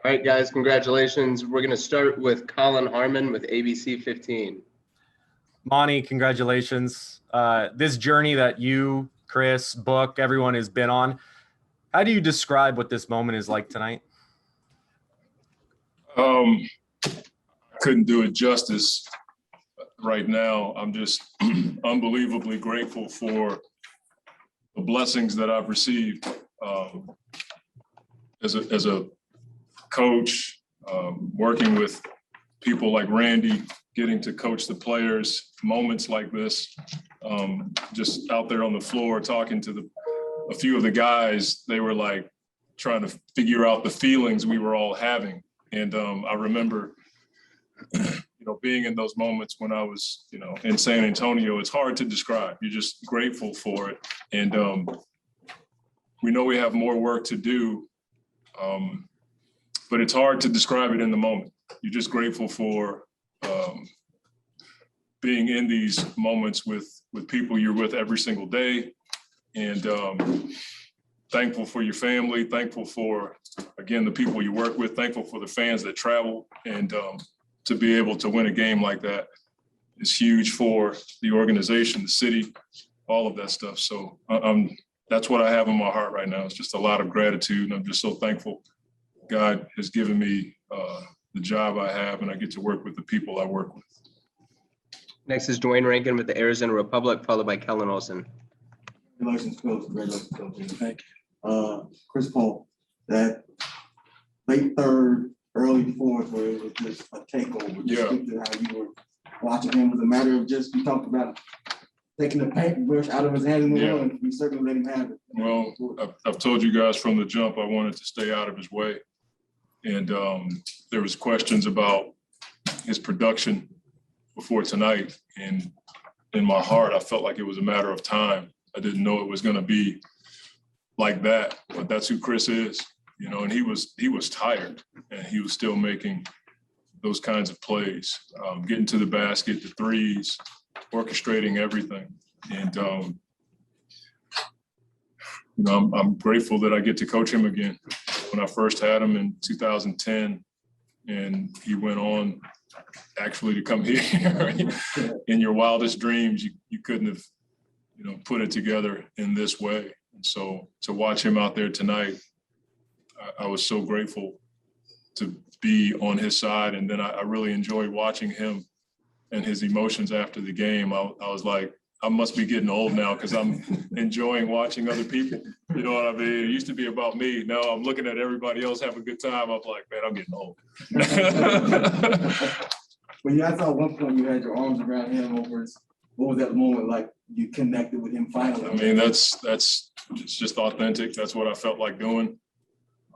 All right, guys, congratulations. We're going to start with Colin Harmon with ABC 15. Monty, congratulations. This journey that you, Chris, Book, everyone has been on, how do you describe what this moment is like tonight? I couldn't do it justice right now. I'm just unbelievably grateful for the blessings that I've received as a coach, working with people like Randy, getting to coach the players, moments like this, just out there on the floor talking to a few of the guys. They were like trying to figure out the feelings we were all having. And I remember, being in those moments when I was, in San Antonio. It's hard to describe. You're just grateful for it. And we know we have more work to do, but it's hard to describe it in the moment. You're just grateful for being in these moments with people you're with every single day, and thankful for your family, thankful for, again, the people you work with, thankful for the fans that travel, and to be able to win a game like that is huge for the organization, the city, all of that stuff. So that's what I have in my heart right now. It's just a lot of gratitude, and I'm just so thankful God has given me the job I have, and I get to work with the people I work with. Next is Dwayne Rankin with the Arizona Republic, followed by Kellen Olson. Congratulations, Coach. Congratulations, Coach. Thank you. Chris Paul, that late third, early fourth, where it was just a takeover. Just speak to how you were watching him. It was a matter of just, you talked about taking the paintbrush out of his hand and and we certainly let him have it. Well, I've told you guys from the jump, I wanted to stay out of his way. And there was questions about his production before tonight. And in my heart, I felt like it was a matter of time. I didn't know it was going to be like that, but that's who Chris is, and he was tired, and he was still making those kinds of plays, getting to the basket, the threes, orchestrating everything. And, I'm grateful that I get to coach him again. When I first had him in 2010, and he went on actually to come here, in your wildest dreams, you couldn't have, put it together in this way. And so to watch him out there tonight, I was so grateful to be on his side. And then I really enjoyed watching him and his emotions after the game. I was like, I must be getting old now because I'm enjoying watching other people. You know what I mean? It used to be about me. Now I'm looking at everybody else have a good time. I'm like, man, I'm getting old. Well, I saw at one point you had your arms around him over his, what was that moment like you connected with him finally? I mean, it's just authentic. That's what I felt like doing.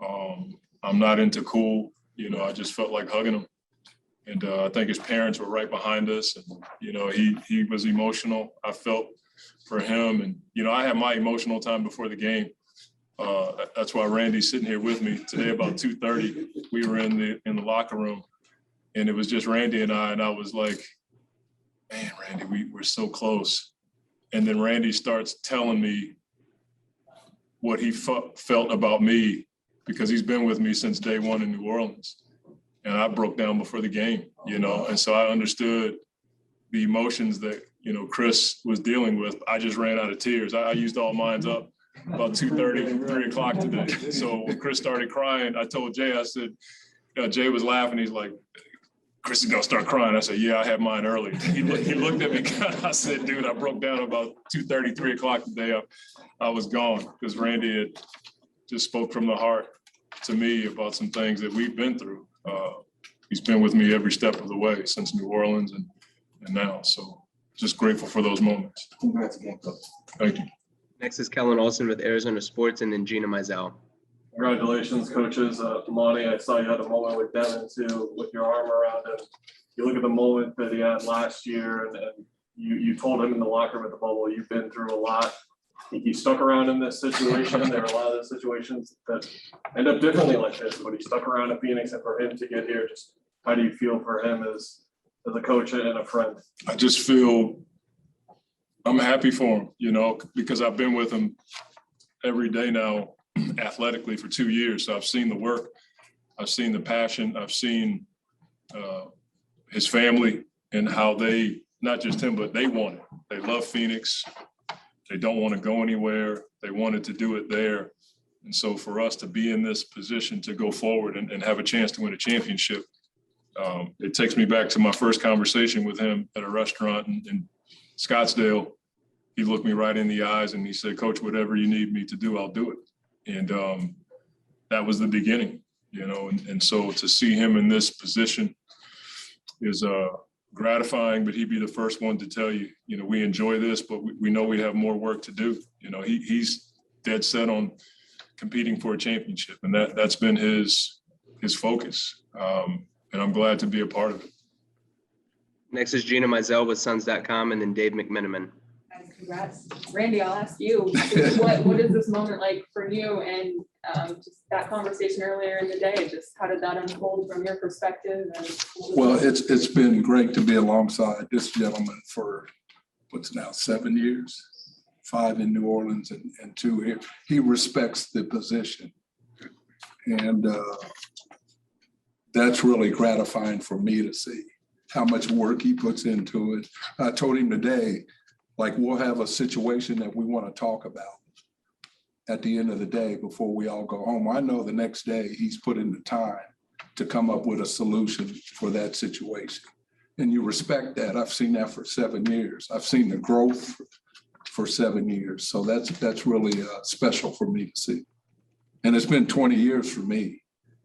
I'm not into cool, I just felt like hugging him. And I think his parents were right behind us. And, he was emotional. I felt for him. And, I had my emotional time before the game. That's why Randy's sitting here with me today about 2:30. We were in the locker room, and it was just Randy and I was like, man, Randy, we're so close. And then Randy starts telling me what he felt about me, because he's been with me since day one in New Orleans. And I broke down before the game, and so I understood the emotions that, Chris was dealing with. I just ran out of tears. I used all mine up about 2:30, 3 o'clock today. So when Chris started crying, I told Jay, I said, Jay was laughing. He's like, Chris is gonna start crying. I said, yeah, I had mine early. He looked at me. I said, dude, I broke down about 2:30, 3 o'clock today. I was gone because Randy had just spoke from the heart to me about some things that we've been through. He's been with me every step of the way since New Orleans and now. So just grateful for those moments. Congrats again, Coach. Thank you. Next is Kellen Olson with Arizona Sports, and then Gina Mizell. Congratulations, coaches. Monty, I saw you had a moment with Devin too, with your arm around him. You look at the moment that he had last year, and you told him in the locker room at the bubble, you've been through a lot. He stuck around in this situation. There are a lot of those situations that end up differently like this, but he stuck around in Phoenix, and for him to get here, just how do you feel for him as a coach and a friend? I just feel I'm happy for him, because I've been with him every day now athletically for 2 years. So I've seen the work I've seen the passion. I've seen his family and how they, not just him, but they want it. They love Phoenix. They don't want to go anywhere. They wanted to do it there. And so for us to be in this position to go forward and have a chance to win a championship, it takes me back to my first conversation with him at a restaurant in Scottsdale. He looked me right in the eyes and he said, "Coach, whatever you need me to do, I'll do it." And that was the beginning, you know, and so to see him in this position is gratifying, but he'd be the first one to tell you, you know, we enjoy this, but we know we have more work to do. You know, he's dead set on competing for a championship, and that's been his focus. And I'm glad to be a part of it. Next is Gina Mizell with Suns.com, and then Dave McMenamin. Congrats. Randy, I'll ask you, what is this moment like for you, and just that conversation earlier in the day, just how did that unfold from your perspective? Well, it's been great to be alongside this gentleman for what's now 7 years, 5 in New Orleans and 2 here. He respects the position. And that's really gratifying for me to see how much work he puts into it. I told him today, like, we'll have a situation that we want to talk about at the end of the day before we all go home. I know the next day he's put in the time to come up with a solution for that situation. And you respect that. I've seen that for 7 years. I've seen the growth for 7 years. So that's really special for me to see. And it's been 20 years for me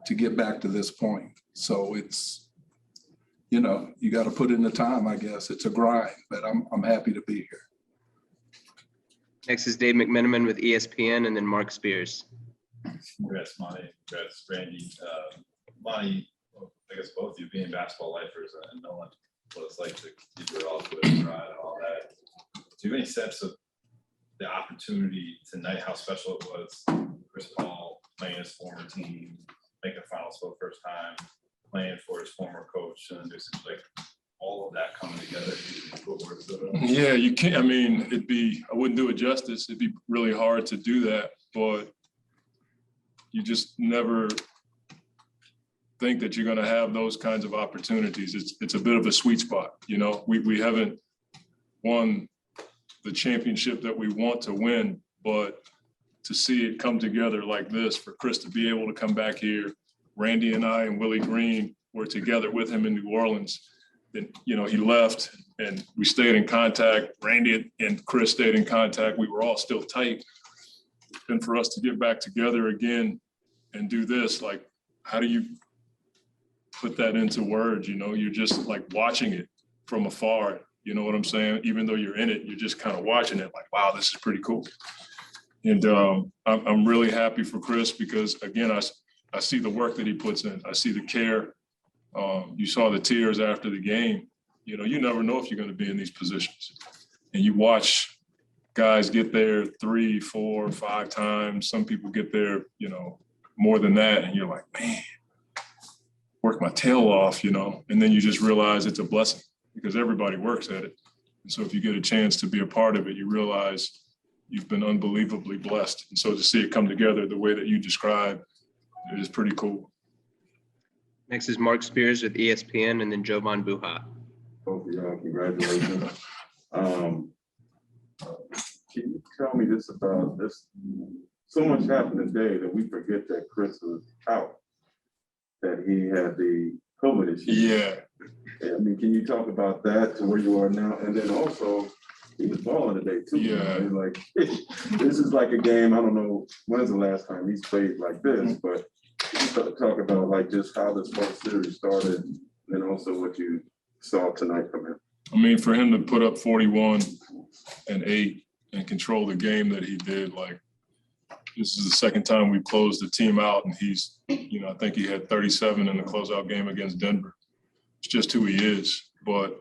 to get back to this point. So it's, you know, you got to put in the time, I guess. It's a grind, but I'm happy to be here. Next is Dave McMenamin with ESPN, and then Mark Spears. Congrats, Monty. Congrats, Randy. Monty, I guess both of you being basketball lifers and knowing what it's like to keep it all Twitter and all that. Do you have any sense of the opportunity tonight, how special it was? Chris Paul playing his former team, making a finals for the first time, playing for his former coach, and there's like all of that coming together. Yeah, you can't, I mean, I wouldn't do it justice. It'd be really hard to do that, but you just never think that you're going to have those kinds of opportunities. It's a bit of a sweet spot. You know, we haven't won the championship that we want to win, but to see it come together like this, for Chris to be able to come back here, Randy and I and Willie Green were together with him in New Orleans. Then, you know, he left and we stayed in contact. Randy and Chris stayed in contact. We were all still tight. And for us to get back together again and do this, like, how do you put that into words? You know, you're just like watching it from afar. You know what I'm saying? Even though you're in it, you're just kind of watching it like, wow, this is pretty cool. And I'm really happy for Chris because, again, I see the work that he puts in. I see the care. You saw the tears after the game. You know, you never know if you're going to be in these positions. And you watch guys get there 3, 4, 5 times. Some people get there, you know, more than that. And you're like, man, work my tail off, you know. And then you just realize it's a blessing because everybody works at it. And so if you get a chance to be a part of it, you realize you've been unbelievably blessed. And so to see it come together the way that you described, it is pretty cool. Next is Mark Spears with ESPN, and then Jovan Buhat. Both of y'all, congratulations. Can you tell me this about this? So much happened today that we forget that Chris was out, that he had the COVID issue. Yeah. I mean, can you talk about that to where you are now? And then also, he was balling today too. Yeah. I mean, like, this is like a game. I don't know when's the last time he's played like this, but talk about like just how this whole series started, and also what you saw tonight from him. I mean, for him to put up 41 and 8 and control the game that he did, like, this is the second time we've closed the team out, and he's, you know, I think he had 37 in the closeout game against Denver. It's just who he is. But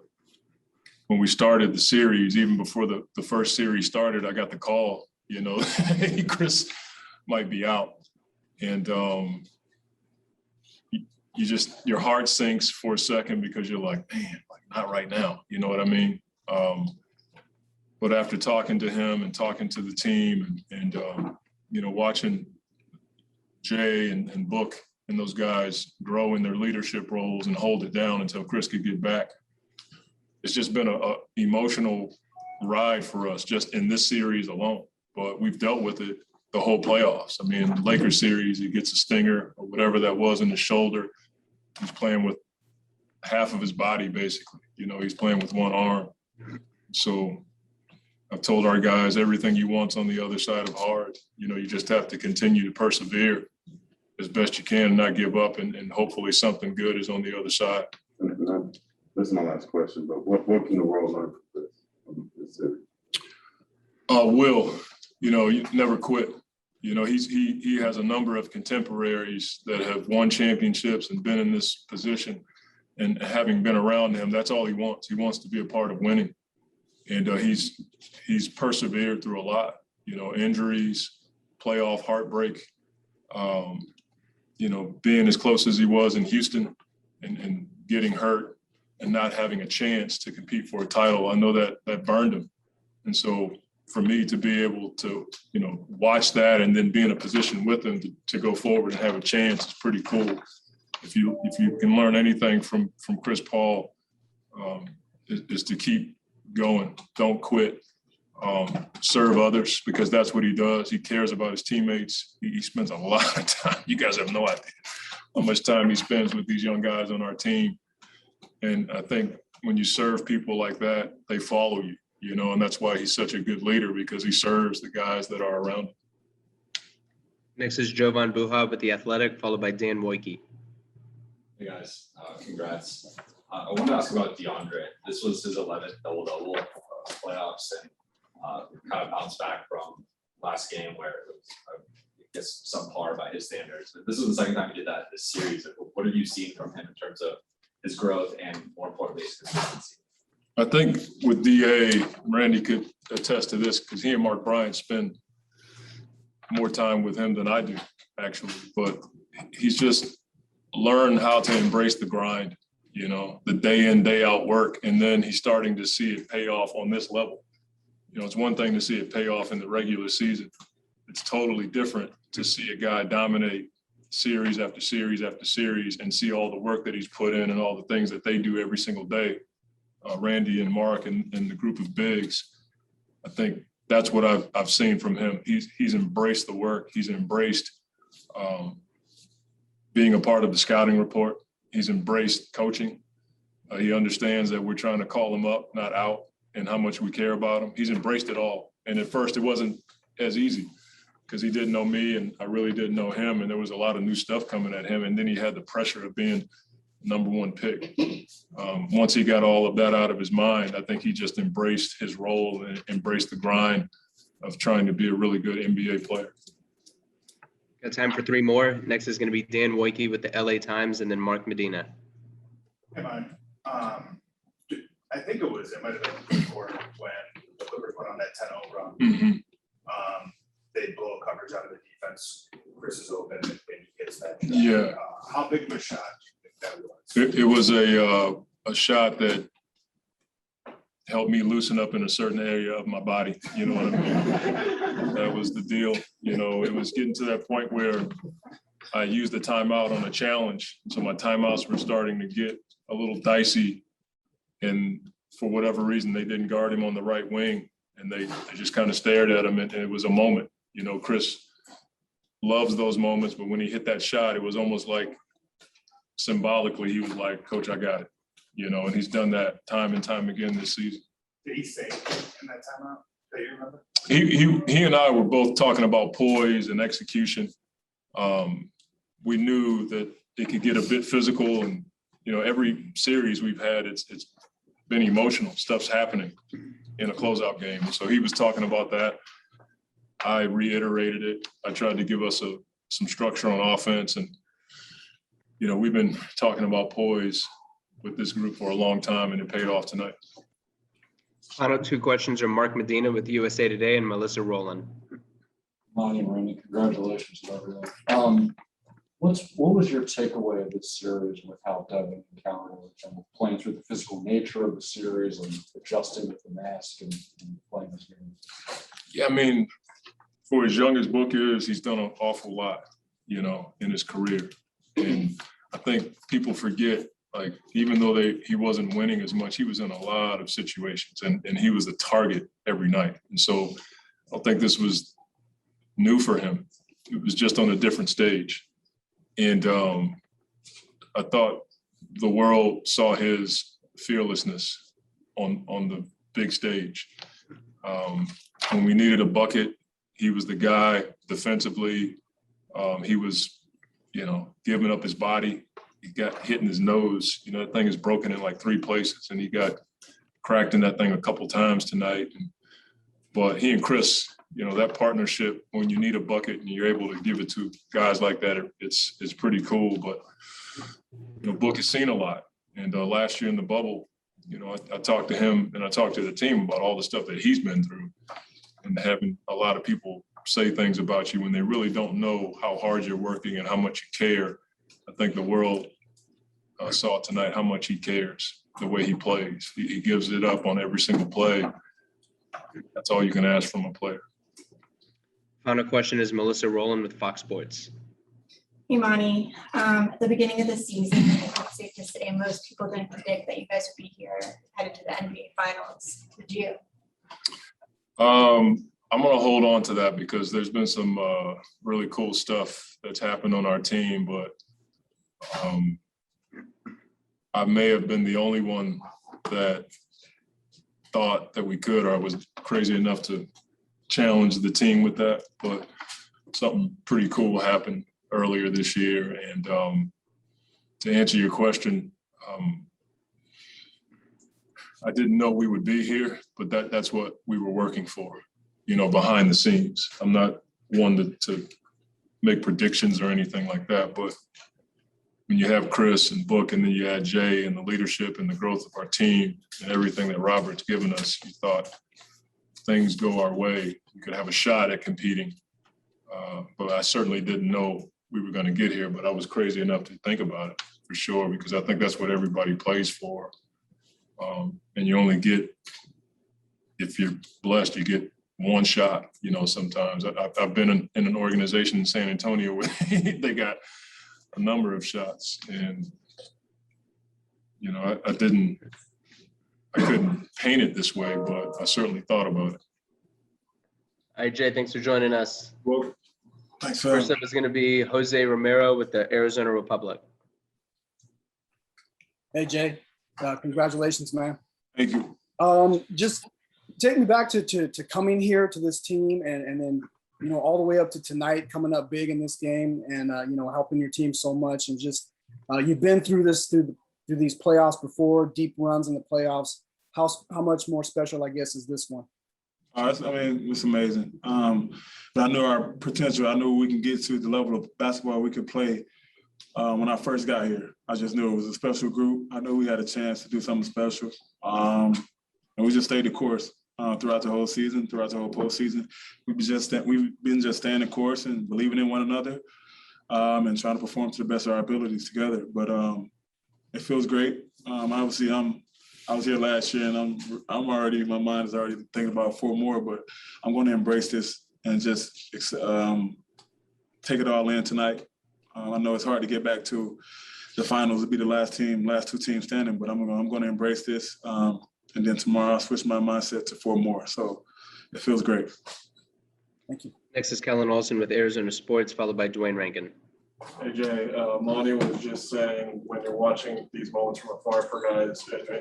when we started the series, even before the first series started, I got the call, you know, Chris might be out. And you just, your heart sinks for a second because you're like, man, like, not right now. You know what I mean? But after talking to him and talking to the team and you know, watching Jay and Book and those guys grow in their leadership roles and hold it down until Chris could get back. It's just been a emotional ride for us just in this series alone, but we've dealt with it the whole playoffs. I mean, the Lakers series, he gets a stinger or whatever that was in the shoulder. He's playing with half of his body, basically. You know, he's playing with one arm. So I've told our guys everything you want's on the other side of hard. You know, you just have to continue to persevere as best you can and not give up, and hopefully something good is on the other side. This is my last question, but what can the world learn from this series? Will, you know, you never quit. You know, he has a number of contemporaries that have won championships and been in this position, and having been around him, that's all he wants. He wants to be a part of winning, and he's persevered through a lot. You know, injuries, playoff heartbreak. You know, being as close as he was in Houston, and getting hurt and not having a chance to compete for a title. I know that burned him, and so for me to be able to, you know, watch that and then be in a position with him to go forward and have a chance is pretty cool. If you can learn anything from Chris Paul, is to keep going, don't quit, serve others, because that's what he does. He cares about his teammates. He spends a lot of time. You guys have no idea how much time he spends with these young guys on our team. And I think when you serve people like that, they follow you. You know, and that's why he's such a good leader, because he serves the guys that are around him. Next is Jovan Buha with The Athletic, followed by Dan Woike. Hey guys, congrats. I wanted to ask about DeAndre. This was his 11th double-double playoffs, and kind of bounced back from last game where it was, I guess, subpar by his standards. But this was the second time he did that this series. What have you seen from him in terms of his growth and, more importantly, his consistency? I think with DA, Randy could attest to this, because he and Mark Bryant spend more time with him than I do, actually. But he's just learned how to embrace the grind, you know, the day in, day out work. And then he's starting to see it pay off on this level. You know, it's one thing to see it pay off in the regular season. It's totally different to see a guy dominate series after series after series and see all the work that he's put in and all the things that they do every single day. Randy and Mark and the group of bigs, I think that's what I've seen from him. He's embraced the work. He's embraced being a part of the scouting report. He's embraced coaching. He understands that we're trying to call him up, not out, and how much we care about him. He's embraced it all. And at first it wasn't as easy, because he didn't know me and I really didn't know him. And there was a lot of new stuff coming at him. And then he had the pressure of being #1 pick. Once he got all of that out of his mind, I think he just embraced his role and embraced the grind of trying to be a really good NBA player. Got time for 3 more. Next is going to be Dan Woike with the LA Times, and then Mark Medina. Hey, man. I think it might have been before when the Clippers went on that 10-0 run. Mm-hmm. They blow coverage out of the defense. Chris is open and he hits that. Yeah. How big of a shot do you think that was? It was a shot that helped me loosen up in a certain area of my body. You know what I mean? That was the deal. You know, it was getting to that point where I used the timeout on a challenge. So my timeouts were starting to get a little dicey. And for whatever reason, they didn't guard him on the right wing. And they just kind of stared at him. And it was a moment. You know, Chris loves those moments. But when he hit that shot, it was almost like symbolically, he was like, "Coach, I got it." You know, and he's done that time and time again this season. Did he say in that timeout that you remember? He and I were both talking about poise and execution. We knew that it could get a bit physical, and you know, every series we've had, it's been emotional. Stuff's happening in a closeout game. So he was talking about that. I reiterated it. I tried to give us some structure on offense, and you know, we've been talking about poise with this group for a long time, and it paid off tonight. Final 2 questions are Mark Medina with USA Today and Melissa Rowland. Monty and Randy, congratulations to everyone. What was your takeaway of this series with how Devin encountered and playing through the physical nature of the series and adjusting with the mask and playing this game? Yeah, I mean, for as young as Book is, he's done an awful lot, you know, in his career. And I think people forget, like, even though he wasn't winning as much, he was in a lot of situations and he was the target every night. And so I don't think this was new for him. It was just on a different stage. And I thought the world saw his fearlessness on the big stage. When we needed a bucket, he was the guy defensively. He was, giving up his body. He got hit in his nose. That thing is broken in like 3 places, and he got cracked in that thing a couple times tonight. But he and Chris, that partnership, when you need a bucket and you're able to give it to guys like that, it's pretty cool. But, Book has seen a lot. And last year in the bubble, I talked to him and I talked to the team about all the stuff that he's been through, and having a lot of people say things about you when they really don't know how hard you're working and how much you care. I think the world saw tonight how much he cares, the way he plays. He gives it up on every single play. That's all you can ask from a player. Final question is Melissa Rowland with Fox Sports. Hey, Monty. At the beginning of the season, I think it's safe to say most people didn't predict that you guys would be here headed to the NBA Finals. Did you? I'm going to hold on to that because there's been some really cool stuff that's happened on our team, but I may have been the only one that thought that we could, or I was crazy enough to challenge the team with that. But something pretty cool happened earlier this year. And to answer your question, I didn't know we would be here, but that's what we were working for, behind the scenes. I'm not one to make predictions or anything like that, but when you have Chris and Book, and then you add Jay and the leadership and the growth of our team and everything that Robert's given us, you thought if things go our way, you could have a shot at competing. But I certainly didn't know we were going to get here, but I was crazy enough to think about it for sure, because I think that's what everybody plays for. And you only get, if you're blessed, you get one shot, sometimes. I've been in an organization in San Antonio where they got a number of shots, and, I couldn't paint it this way, but I certainly thought about it. All right, Jay, thanks for joining us. Well, Thanks, First up is going to be Jose Romero with the Arizona Republic. Hey, Jay, congratulations, man. Thank you. Just take me back to coming here to this team and then, all the way up to tonight, coming up big in this game and, helping your team so much. And just you've been through this, through these playoffs before, deep runs in the playoffs. How much more special, I guess, is this one? It's amazing. But I knew our potential. I knew we can get to the level of basketball we could play when I first got here. I just knew it was a special group. I knew we had a chance to do something special. And we just stayed the course throughout the whole season, throughout the whole postseason. We've been just staying the course and believing in one another and trying to perform to the best of our abilities together. But it feels great. Obviously, I was here last year, and I'm already, my mind is already thinking about 4 more, but I'm going to embrace this and just take it all in tonight. I know it's hard to get back to the finals to be the last 2 teams standing, but I'm going to embrace this. And then tomorrow I'll switch my mindset to 4 more. So it feels great. Thank you. Next is Kellen Olson with Arizona Sports, followed by Dwayne Rankin. Hey, Jay, Monty was just saying, when you're watching these moments from afar for guys, if you're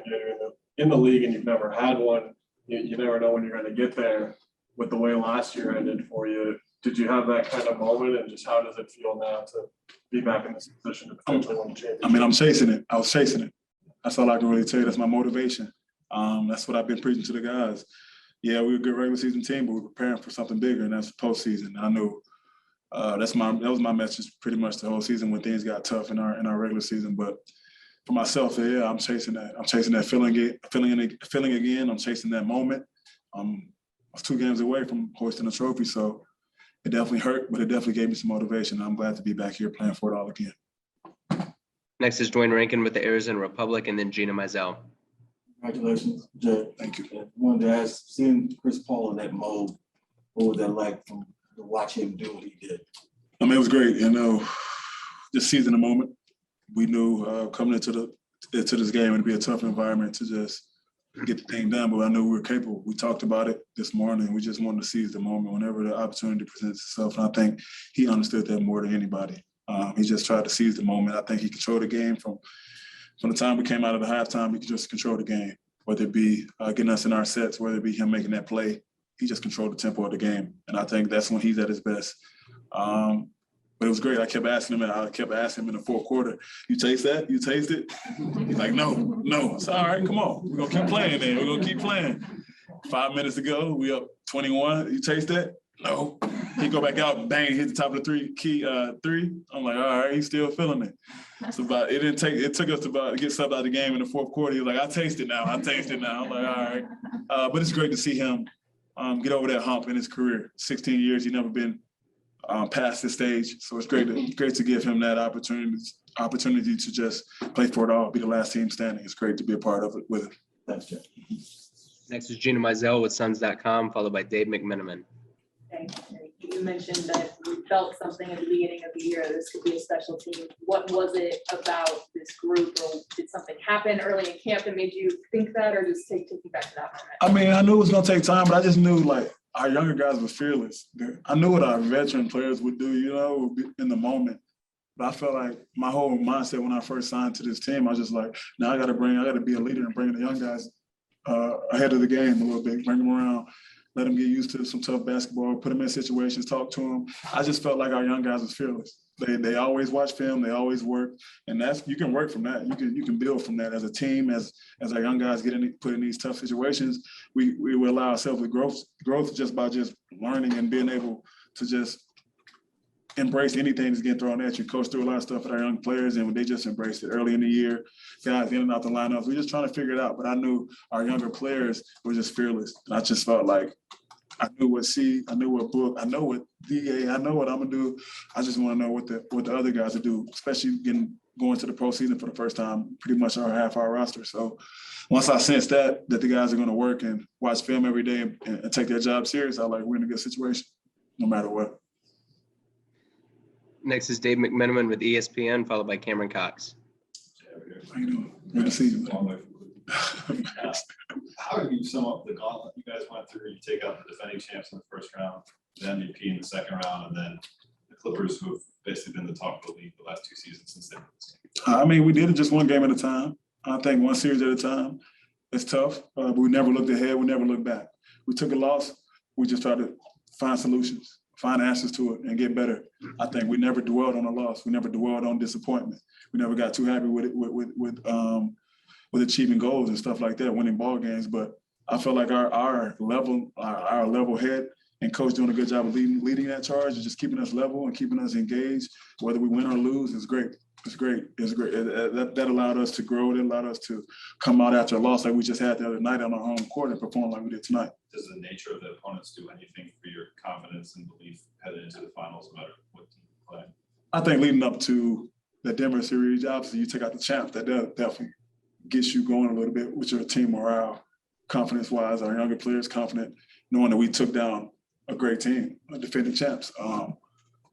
in the league and you've never had one, you never know when you're going to get there. With the way last year ended for you, did you have that kind of moment, and just how does it feel now to be back in this position to potentially win the championship? I'm chasing it. I was chasing it. That's all I can really tell you. That's my motivation. That's what I've been preaching to the guys. Yeah, we're a good regular season team, but we're preparing for something bigger, and that's the postseason. I knew that was my message pretty much the whole season when things got tough in our regular season. But for myself, yeah, I'm chasing that. I'm chasing that feeling again. I'm chasing that moment. I was 2 games away from hoisting a trophy, so it definitely hurt, but it definitely gave me some motivation. I'm glad to be back here playing for it all again. Next is Dwayne Rankin with the Arizona Republic, and then Gina Mizell. Congratulations, Jay. Thank you. I wanted to ask, seeing Chris Paul in that mode, what was that like to watch him do what he did? It was great. just seizing the moment. We knew coming into this game it'd be a tough environment to just get the thing done, but I knew we were capable. We talked about it this morning. We just wanted to seize the moment whenever the opportunity presents itself, and I think he understood that more than anybody. He just tried to seize the moment. I think he controlled the game from the time we came out of the halftime. He could just control the game, whether it be getting us in our sets, whether it be him making that play. He just controlled the tempo of the game, and I think that's when he's at his best. But it was great. I kept asking him in the fourth quarter, "You taste that? You taste it?" He's like, "No." It's all right. Come on, we're gonna keep playing. Then we're gonna keep playing. 5 minutes ago, we up 21. You taste that? No. He go back out, bang, hit the top of the three. I'm like, all right, he's still feeling it. It took us about to get subbed out of the game in the fourth quarter. He was like, I taste it now. I'm like, all right. But it's great to see him get over that hump in his career. 16 years, he's never been past this stage. So it's great to give him that opportunity to just play for it all, be the last team standing. It's great to be a part of it with him. Thanks, Jeff. Next is Gina Mizell with Suns.com, followed by Dave McMenamin. Thanks. You mentioned that you felt something at the beginning of the year, this could be a special team. What was it about this group, or did something happen early in camp that made you think that, or just take you back to that moment? I mean, I knew it was gonna take time, but I just knew like our younger guys were fearless. I knew what our veteran players would do, in the moment. But I felt like my whole mindset when I first signed to this team, I was just like, now I gotta be a leader and bring the young guys ahead of the game a little bit, bring them around, let them get used to some tough basketball, put them in situations, talk to them. I just felt like our young guys was fearless. They always watch film, they always work, and you can work from that. You can build from that as a team. As our young guys put in these tough situations, we will allow ourselves growth just by just learning and being able to just embrace anything that's getting thrown at you. Coach threw a lot of stuff at our young players, and they just embraced it early in the year. Guys in and out the lineups, we're just trying to figure it out. But I knew our younger players were just fearless, and I just felt like I knew what C, I knew what Book, I know what DA, I know what I'm gonna do. I just want to know what the other guys will do, especially going to the postseason for the first time, pretty much half our roster. So once I sensed that the guys are gonna work and watch film every day and take their job serious, I like we're in a good situation, no matter what. Next is Dave McMenamin with ESPN, followed by Cameron Cox. How you doing? Good to see you. How do you sum up the gauntlet you guys went through? You take out the defending champs in the first round, the MVP in the second round, and then the Clippers, who have basically been the talk of the league the last 2 seasons since they've been. I mean, we did it just one game at a time. I think one series at a time. It's tough, but we never looked ahead. We never looked back. We took a loss. We just tried to find solutions, find answers to it, and get better. I think we never dwelled on a loss. We never dwelled on disappointment. We never got too happy with it, with achieving goals and stuff like that, winning ball games. But I feel like our level head and coach doing a good job of leading that charge and just keeping us level and keeping us engaged, whether we win or lose, is great. It's great. It's great. That allowed us to grow. It allowed us to come out after a loss like we just had the other night on our home court and perform like we did tonight. Does the nature of the opponents do anything for your confidence and belief headed into the finals, no matter what team you play? I think leading up to the Denver series, obviously you take out the champs, that definitely gets you going a little bit with your team morale, confidence-wise, our younger players confident, knowing that we took down a great team, defending champs.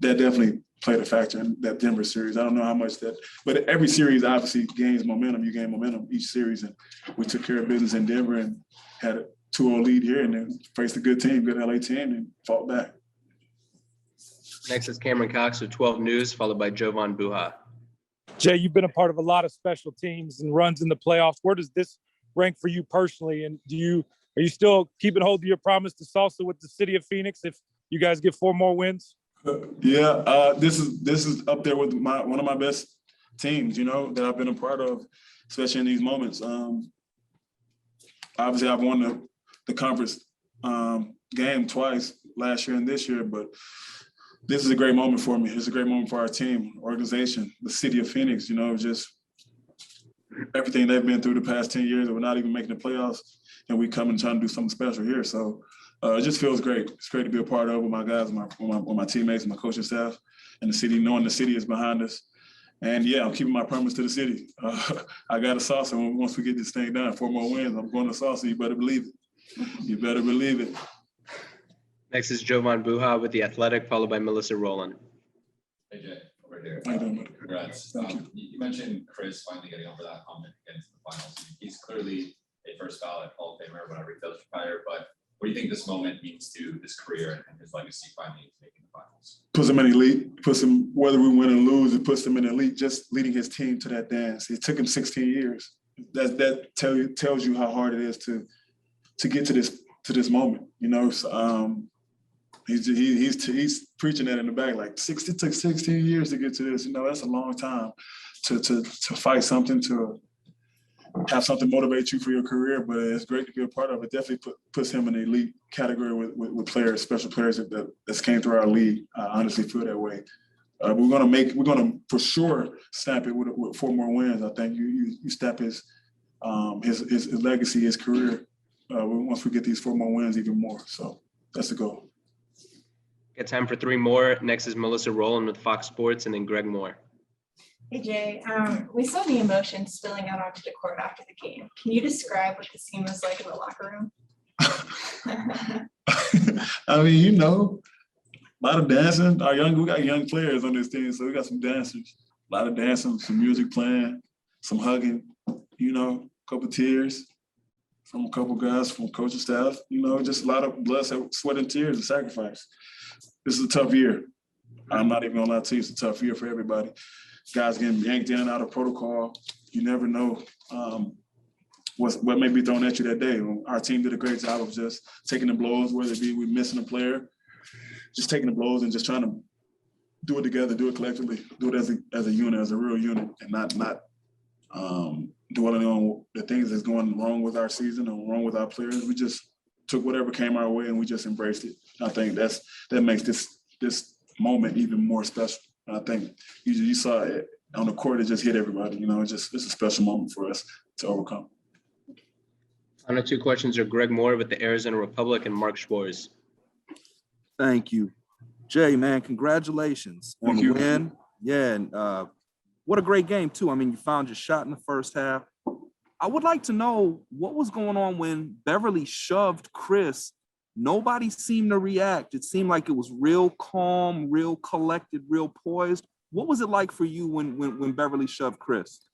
That definitely played a factor in that Denver series. I don't know how much that, but every series obviously gains momentum. You gain momentum each series, and we took care of business in Denver and had a 2-0 lead here, and then faced a good team, good LA team, and fought back. Next is Cameron Cox with 12 News, followed by Jovan Buha. Jay, you've been a part of a lot of special teams and runs in the playoffs. Where does this rank for you personally? And are you still keeping hold of your promise to salsa with the city of Phoenix if you guys get 4 more wins? Yeah, this is up there with one of my best teams, that I've been a part of, especially in these moments. Obviously, I've won the conference game twice last year and this year, but this is a great moment for me. It's a great moment for our team, organization, the city of Phoenix, just everything they've been through the past 10 years, and we're not even making the playoffs, and we come and try to do something special here. So it just feels great. It's great to be a part of with my guys, with my teammates, my coaching staff, and the city, knowing the city is behind us. And yeah, I'm keeping my promise to the city. I got a salsa. Once we get this thing done, 4 more wins, I'm going to salsa. You better believe it. You better believe it. Next is Jovan Buha with The Athletic, followed by Melissa Rowland. Hey Jay, over here. How you doing, buddy? Congrats. Thank you. You mentioned Chris finally getting over that hump and getting to the finals. He's clearly a first ballot Hall of Famer whenever he does retire, but what do you think this moment means to his career and his legacy finally making the finals? Puts him in elite, puts him, whether we win or lose, it puts him in elite, just leading his team to that dance. It took him 16 years. That tells you how hard it is to get to this moment, you know. So, he's preaching that in the back, like it took 16 years to get to this. You know, that's a long time to fight something, to have something motivate you for your career. But it's great to be a part of it. Definitely puts him in the elite category with players, special players that came through our league. I honestly feel that way. We're gonna for sure stamp it with 4 more wins. I think you stamp his legacy, his career. Once we get these 4 more wins, even more. So that's the goal. Got time for 3 more. Next is Melissa Rowland with Fox Sports, and then Greg Moore. Hey Jay, we saw the emotion spilling out onto the court after the game. Can you describe what the scene was like in the locker room? I mean, you know, a lot of dancing. We got young players on this team, so we got some dancers. A lot of dancing, some music playing, some hugging, you know, a couple tears from a couple guys from coaching staff, you know, just a lot of blood, sweat, and tears and sacrifice. This is a tough year. I'm not even gonna lie to you, it's a tough year for everybody. Guys getting yanked in and out of protocol. You never know what may be thrown at you that day. Our team did a great job of just taking the blows, whether it be we missing a player, just taking the blows and just trying to do it together, do it collectively, do it as a unit, as a real unit, and not dwelling on the things that's going wrong with our season or wrong with our players. We just took whatever came our way and we just embraced it. I think that makes this moment even more special. I think you saw it on the court, it just hit everybody. You know, it's a special moment for us to overcome. Final 2 questions are Greg Moore with the Arizona Republic and Mark Schwartz. Thank you. Jay, man, congratulations on the win. Yeah, and what a great game, too. I mean, you found your shot in the first half. I would like to know what was going on when Beverly shoved Chris. Nobody seemed to react. It seemed like it was real calm, real collected, real poised. What was it like for you when Beverly shoved Chris?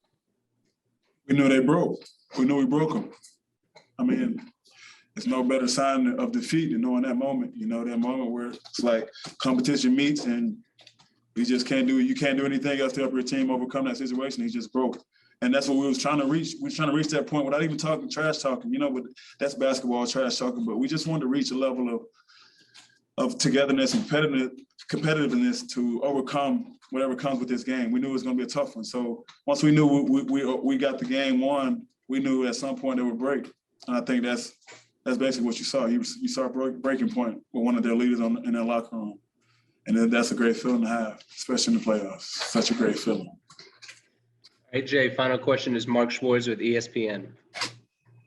We knew they broke. We knew we broke them. I mean, there's no better sign of defeat than knowing that moment. You know, that moment where it's like competition meets and you can't do anything else to help your team overcome that situation. He just broke. And that's what we was trying to reach. We was trying to reach that point without even trash talking, you know, but that's basketball, trash talking. But we just wanted to reach a level of togetherness and competitiveness to overcome whatever comes with this game. We knew it was going to be a tough one. So once we knew we got the game won, we knew at some point it would break. And I think that's basically what you saw. You saw a breaking point with one of their leaders in their locker room. And then that's a great feeling to have, especially in the playoffs. Such a great feeling. All right, Jay, final question is Mark Schwartz with ESPN.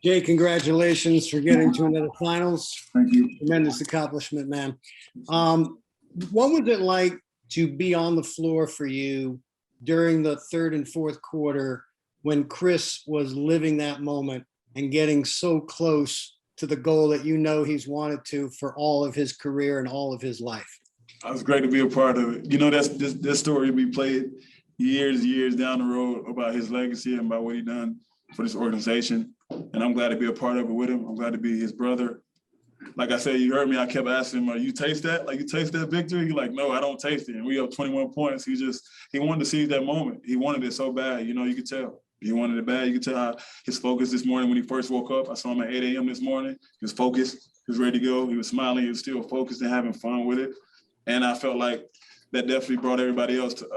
Jay, congratulations for getting to another finals. Thank you. Tremendous accomplishment, man. What was it like to be on the floor for you during the 3rd and 4th quarter when Chris was living that moment and getting so close to the goal that you know he's wanted to for all of his career and all of his life? It was great to be a part of it. You know, this story will be played years down the road about his legacy and about what he done for this organization. And I'm glad to be a part of it with him. I'm glad to be his brother. Like I said, you heard me, I kept asking him, you taste that? Like, you taste that victory? He's like, no, I don't taste it. And we up 21 points. He wanted to seize that moment. He wanted it so bad, you know, you could tell. He wanted it bad. You could tell how his focus this morning when he first woke up. I saw him at 8 a.m. this morning. He was focused. He was ready to go. He was smiling. He was still focused and having fun with it. And I felt like that definitely brought everybody else to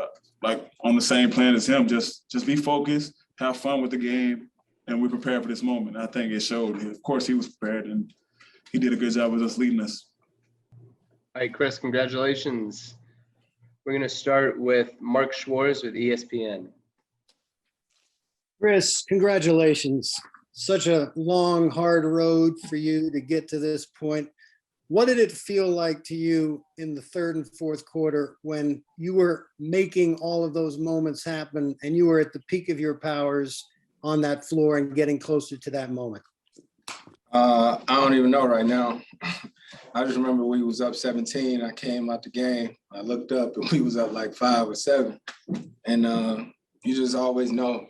like on the same plan as him. Just be focused, have fun with the game, and we're prepared for this moment. I think it showed. Of course, he was prepared, and he did a good job of us leading us. All right, Chris, congratulations. We're going to start with Mark Schwartz with ESPN. Chris, congratulations. Such a long, hard road for you to get to this point. What did it feel like to you in the 3rd and 4th quarter when you were making all of those moments happen and you were at the peak of your powers on that floor and getting closer to that moment? I don't even know right now. I just remember we was up 17. I came out the game. I looked up and we was up like 5 or 7. And you just always know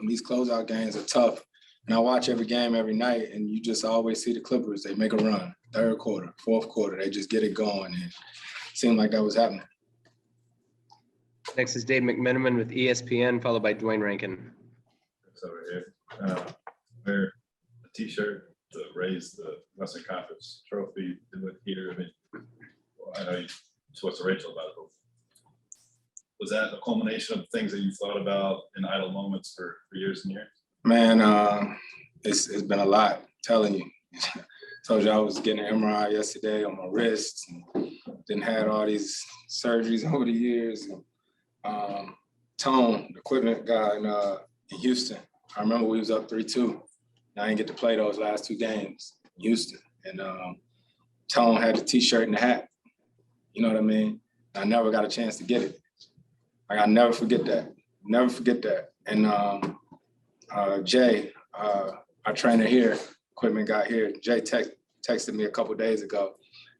these closeout games are tough. And I watch every game every night, and you just always see the Clippers. They make a run, third quarter, fourth quarter. They just get it going. And it seemed like that was happening. Next is Dave McMenamin with ESPN, followed by Dwayne Rankin. It's over here. Wear a t-shirt to raise the Western Conference trophy. Do it here. I mean, I know you spoke to Rachel about it. But was that a culmination of things that you thought about in idle moments for years and years? Man, it's been a lot, telling you. Told you I was getting an MRI yesterday on my wrist, and then had all these surgeries over the years. And, Tone, the equipment guy in Houston, I remember we was up 3-2. I didn't get to play those last 2 games in Houston. And Tone had the t-shirt and the hat. You know what I mean? I never got a chance to get it. Like, I'll never forget that. Never forget that. And Jae, our trainer here, equipment guy here, Jae texted me a couple days ago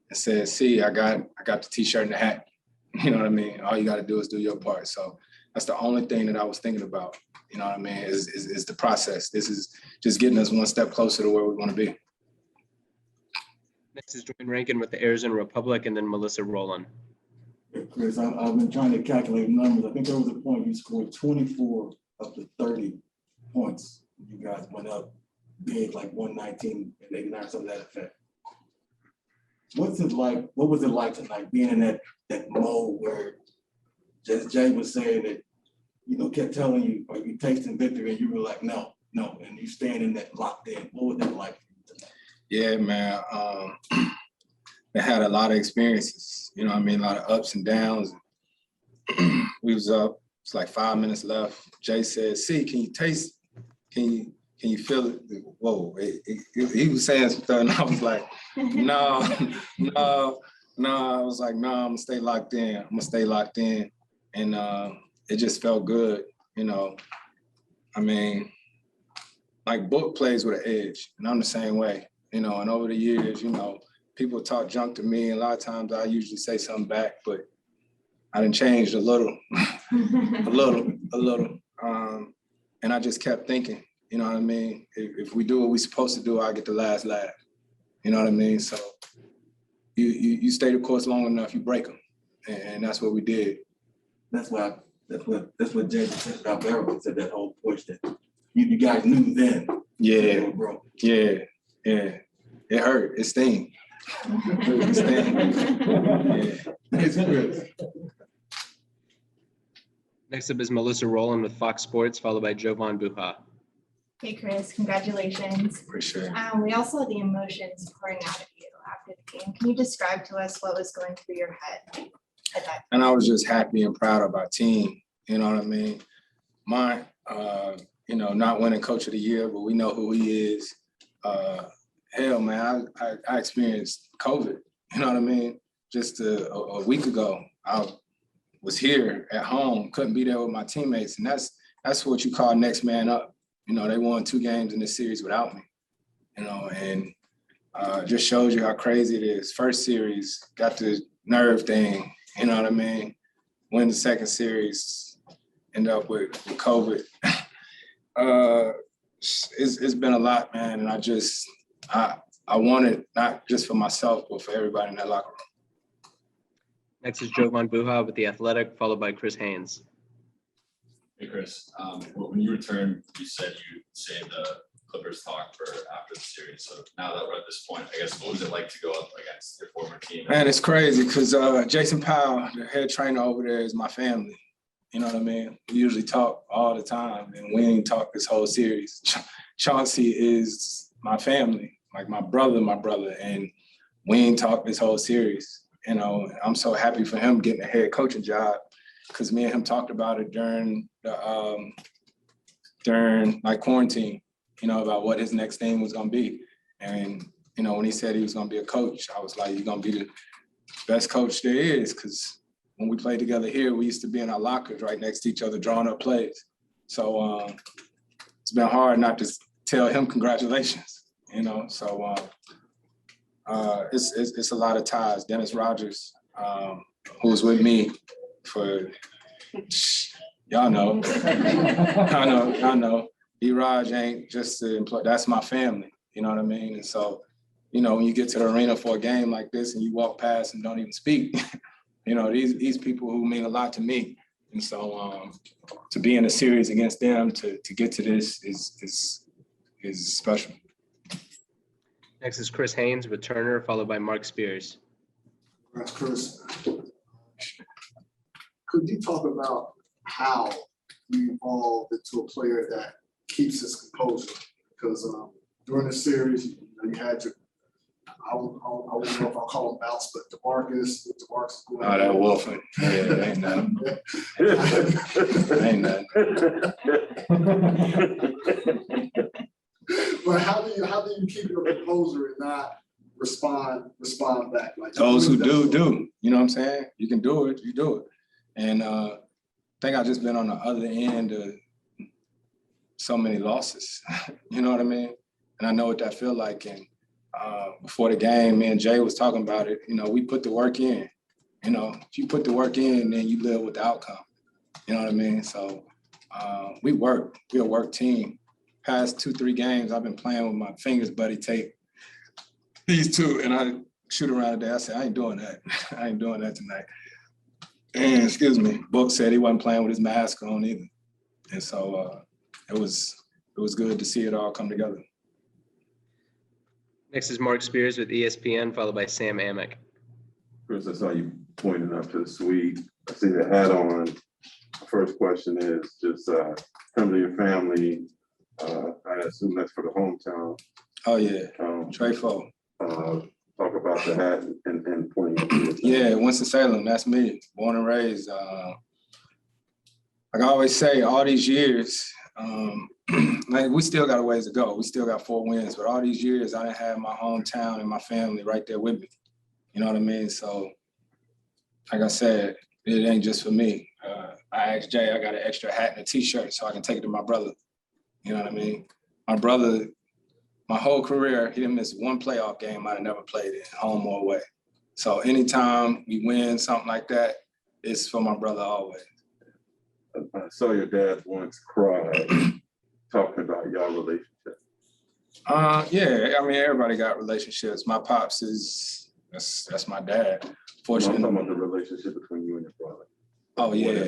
and said, "See, I got the t-shirt and the hat." You know what I mean? All you got to do is do your part. So that's the only thing that I was thinking about. You know what I mean? Is the process. This is just getting us one step closer to where we want to be. Next is Dwayne Rankin with the Arizona Republic, and then Melissa Rowland. Chris, I've been trying to calculate numbers. I think there was a point you scored 24 of the 30 points. You guys went up big, like 119 and 89, something to that effect. What's it like? What was it like tonight, being in that mode where just Jay was saying that, you know, kept telling you, are you tasting victory? And you were like, no, and you stand in that locked in. What was that like for you tonight? Yeah, man. They had a lot of experiences. You know what I mean? A lot of ups and downs. We was up. It's like 5 minutes left. Jay said, "See, can you taste? Can you feel it?" Whoa! He was saying something, and I was like, "No." I was like, "No, I'm gonna stay locked in." And it just felt good, you know. I mean, like Book plays with an edge, and I'm the same way, you know. And over the years, you know, people talk junk to me, and a lot of times I usually say something back, but I done changed a little, a little. And I just kept thinking, you know what I mean? If we do what we're supposed to do, I get the last laugh. You know what I mean? So you stay the course long enough, you break them, and that's what we did. That's what Jay said about Barrow, said that whole push that you guys knew then. Yeah, it hurt. It sting. It sting. It's good. Next up is Melissa Rowland with Fox Sports, followed by Jovan Buha. Hey, Chris, congratulations. Appreciate it. We all saw the emotions pouring out of you after the game. Can you describe to us what was going through your head at that time? And I was just happy and proud of our team. You know what I mean? You know, not winning Coach of the Year, but we know who he is. Hell, man, I experienced COVID. You know what I mean? Just a week ago, I was here at home, couldn't be there with my teammates, and that's what you call next man up. You know, they won 2 games in this series without me. You know, and just shows you how crazy it is. First series, got the nerve thing. You know what I mean? Win the second series, end up with COVID. It's been a lot, man, and I want it not just for myself, but for everybody in that locker room. Next is Jovan Buha with The Athletic, followed by Chris Haynes. Hey, Chris, when you returned, you said you saved the Clippers talk for after the series. So now that we're at this point, I guess, what was it like to go up against your former team? Man, it's crazy because Jason Powell, the head trainer over there, is my family. You know what I mean? We usually talk all the time, and we ain't talk this whole series. Chauncey is my family, like my brother, and we ain't talk this whole series. You know, I'm so happy for him getting a head coaching job because me and him talked about it during like quarantine, you know, about what his next thing was gonna be. And, you know, when he said he was gonna be a coach, I was like, you're gonna be the best coach there is, because when we played together here, we used to be in our lockers right next to each other, drawing up plays. So it's been hard not to tell him congratulations. you know, so it's a lot of ties. Dennis Rogers, who was with me for, y'all know, I know. D-Raj ain't just the employee, that's my family, you know what I mean? And so, you know, when you get to the arena for a game like this and you walk past and don't even speak, you know, these people who mean a lot to me. And so to be in a series against them, to get to this is special. Next is Chris Haynes, returner, followed by Mark Spears. That's Chris. Could you talk about how you evolved into a player that keeps his composure? Because during the series, you had your, I don't know if I'll call him bounce, but DeMarcus. Oh, that Wolfen. Yeah, ain't nothing. Ain't nothing. But how do you keep your composure and not respond back? Like those who do. You know what I'm saying? You can do it, you do it. And I think I've just been on the other end of so many losses. You know what I mean? And I know what that feel like. And before the game, me and Jay was talking about it. You know, we put the work in. You know, if you put the work in, then you live with the outcome. You know what I mean? So we work. We're a work team. Past 2-3 games, I've been playing with my fingers buddy tape. These two, and I shoot around today. I said, I ain't doing that. I ain't doing that tonight. And excuse me, Book said he wasn't playing with his mask on either. And so it was good to see it all come together. Next is Mark Spears with ESPN, followed by Sam Amick. Chris, I saw you pointing up to the suite. I see the hat on. The first question is just come to your family. I assume that's for the hometown. Oh yeah, Trefo. Talk about the hat and pointing up to your Yeah, Winston-Salem, that's me, born and raised. Like I always say, all these years, like we still got a ways to go. We still got 4 wins, but all these years I didn't have my hometown and my family right there with me. You know what I mean? So, like I said, it ain't just for me. I asked Jay, I got an extra hat and a t-shirt so I can take it to my brother. You know what I mean? My brother, my whole career, he didn't miss one playoff game I'd have never played in, home or away. So anytime we win something like that, it's for my brother always. I saw your dad once cry talking about y'all relationship. Yeah, I mean, everybody got relationships. My pops is, that's my dad. Fortunately. I'm talking about the relationship between you and your brother. Oh, yeah.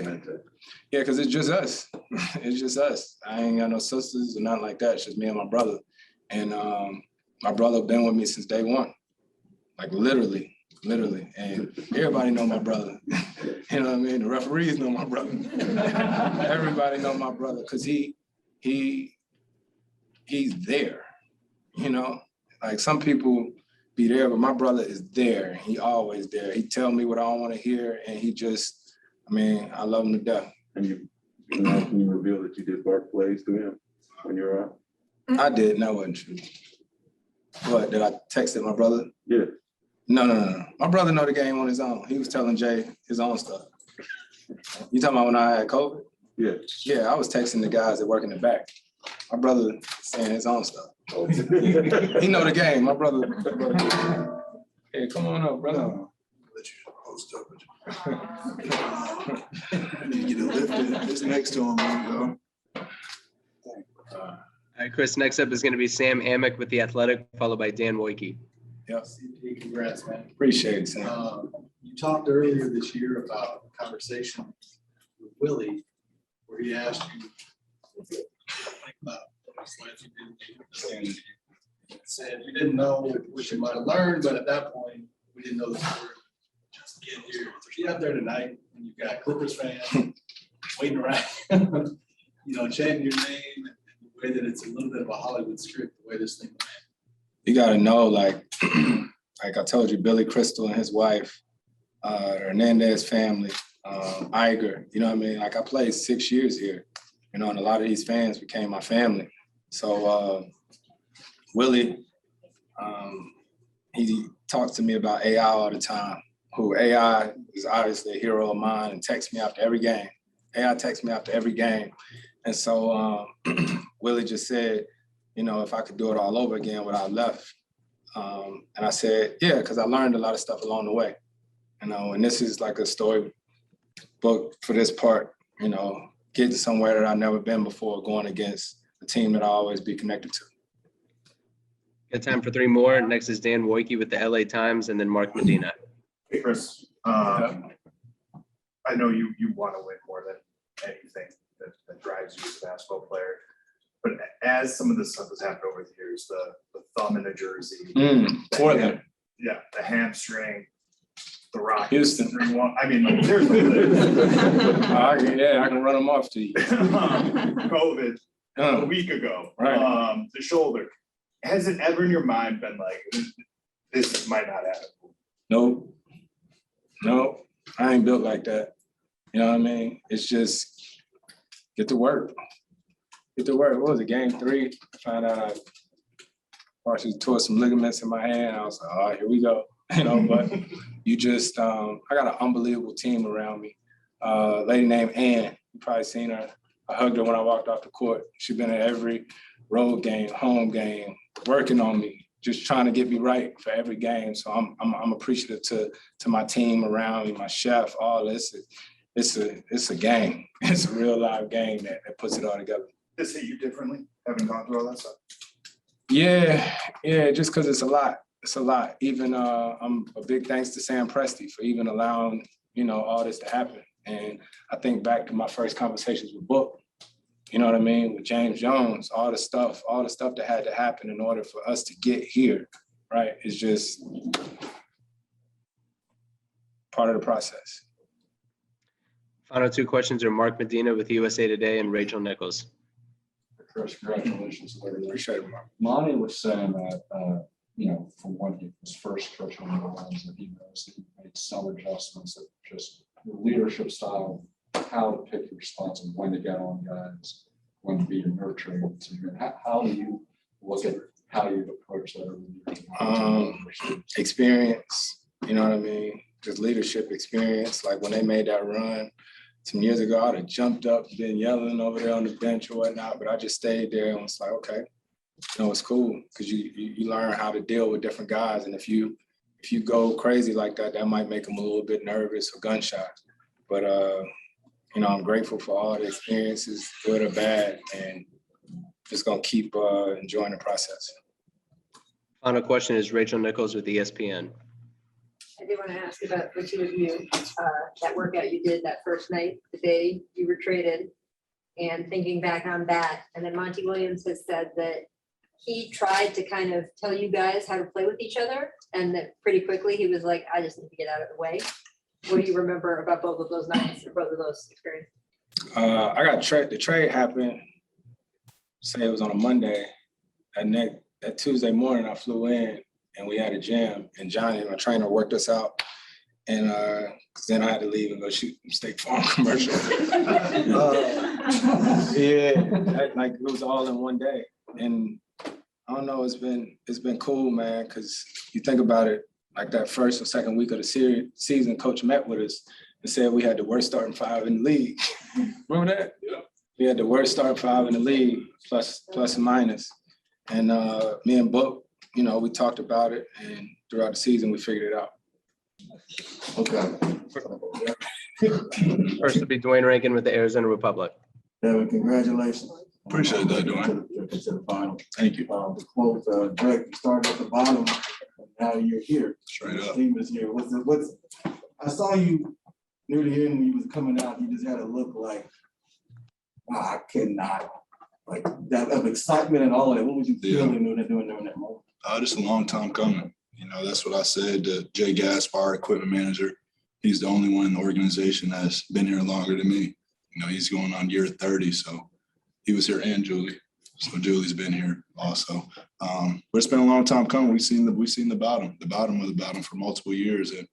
Yeah, because it's just us. It's just us. I ain't got no sisters or nothing like that. It's just me and my brother. And my brother been with me since day one. Like literally. And everybody know my brother. You know what I mean? The referees know my brother. Everybody know my brother because he's there. You know? Like some people be there, but my brother is there. He always there. He tell me what I don't want to hear, and he just, I mean, I love him to death. And you know, can you reveal that you did bark plays to him when you were out? I did, and that wasn't true. What, did I texted my brother? Yeah. No. My brother know the game on his own. He was telling Jay his own stuff. You talking about when I had COVID? Yeah. Yeah, I was texting the guys that work in the back. My brother saying his own stuff. He know the game. My brother. Hey, come on up, brother. Let you post up. You get it lifted. It's next to him. There you go. All right, Chris, next up is going to be Sam Amick with The Athletic, followed by Dan Woike. Yep. CP, congrats, man. Appreciate it, Sam. You talked earlier this year about a conversation with Willie, where he asked you about what you did. Said you didn't know what you might have learned, but at that point, we didn't know the word. Just get here. Get out there tonight, and you've got Clippers fans waiting around, you know, chanting your name, and the way that it's a little bit of a Hollywood script, the way this thing went. You gotta know, like I told you, Billy Crystal and his wife, Hernandez family, Iger, you know what I mean? Like I played 6 years here, you know, and a lot of these fans became my family. So Willie, he talks to me about AI all the time, who AI is obviously a hero of mine and texts me after every game. AI texts me after every game. And so Willie just said, you know, if I could do it all over again without left. And I said, yeah, because I learned a lot of stuff along the way, you know, and this is like a story book for this part, you know, getting somewhere that I've never been before, going against a team that I always be connected to. Got time for 3 more. Next is Dan Wojcicki with the LA Times, and then Mark Medina. Hey, Chris, I know you want to win more than anything that drives you as a basketball player. But as some of this stuff has happened over the years, the thumb in the jersey, Portland. Yeah, the hamstring, the Rockets. Houston. I mean, like, there's a list. Yeah, I can run them off to you. COVID a week ago, Right. The shoulder. Has it ever in your mind been like, this might not happen? Nope, I ain't built like that. You know what I mean? It's just get to work. Get to work. What was it, game 3? I found out I partially tore some ligaments in my hand. I was like, all right, here we go. You know, but you just, I got an unbelievable team around me. A lady named Ann, you probably seen her. I hugged her when I walked off the court. She's been at every road game, home game, working on me, just trying to get me right for every game. So I'm appreciative to my team around me, my chef, all this. It's a game. It's a real live game that puts it all together. Does it hit you differently, having gone through all that stuff? Yeah, just because it's a lot. It's a lot. Even I'm a big thanks to Sam Presti for even allowing, you know, all this to happen. And I think back to my first conversations with Book, you know what I mean, with James Jones, all the stuff that had to happen in order for us to get here, right? It's just part of the process. Final 2 questions are Mark Medina with USA Today and Rachel Nichols. Chris, congratulations. Appreciate it, Mark. Monty was saying that, you know, from when he was first coaching the Lions, that he knows that he made some adjustments that just the leadership style, how to pick your spots and when to get on guys, when to be nurturing. How do you look at how you approach that? Experience, you know what I mean? Just leadership experience. Like when they made that run some years ago, I'd have jumped up, been yelling over there on the bench or whatnot, but I just stayed there and was like, okay, you know, it's cool because you learn how to deal with different guys. And if you go crazy like that, that might make them a little bit nervous or gun shy. But, you know, I'm grateful for all the experiences, good or bad, and just going to keep enjoying the process. Final question is Rachel Nichols with ESPN. I did want to ask about what you reviewed, that workout you did that first night, the day you were traded, and thinking back on that. And then Monty Williams has said that he tried to kind of tell you guys how to play with each other, and that pretty quickly he was like, I just need to get out of the way. What do you remember about both of those nights or both of those experiences? I got the trade happened, say it was on a Monday. That Tuesday morning I flew in and we had a jam, and Johnny, my trainer, worked us out. And cause then I had to leave and go shoot State Farm commercial. Like it was all in one day. And I don't know, it's been cool, man, because you think about it, like that first or second week of the season, Coach met with us and said we had the worst starting 5 in the league. Remember that? Yeah. We had the worst starting 5 in the league, plus and minus. And me and Book, you know, we talked about it, and throughout the season, we figured it out. Okay. First to be Dwayne Rankin with the Arizona Republic. Devin, congratulations. Appreciate that, Dwayne. To the final. Thank you. The quote, Greg, you started at the bottom, and now you're here. Straight up. The team is here. I saw you near the end when you was coming out, you just had a look like, wow, I cannot, like that of excitement and all of that. What was you feeling during that moment? Just a long time coming. You know, that's what I said to Jay Gaspar, equipment manager. He's the only one in the organization that's been here longer than me. You know, he's going on year 30, so he was here, and Julie. So Julie's been here also. But it's been a long time coming. We've seen the bottom of the bottom for multiple years, and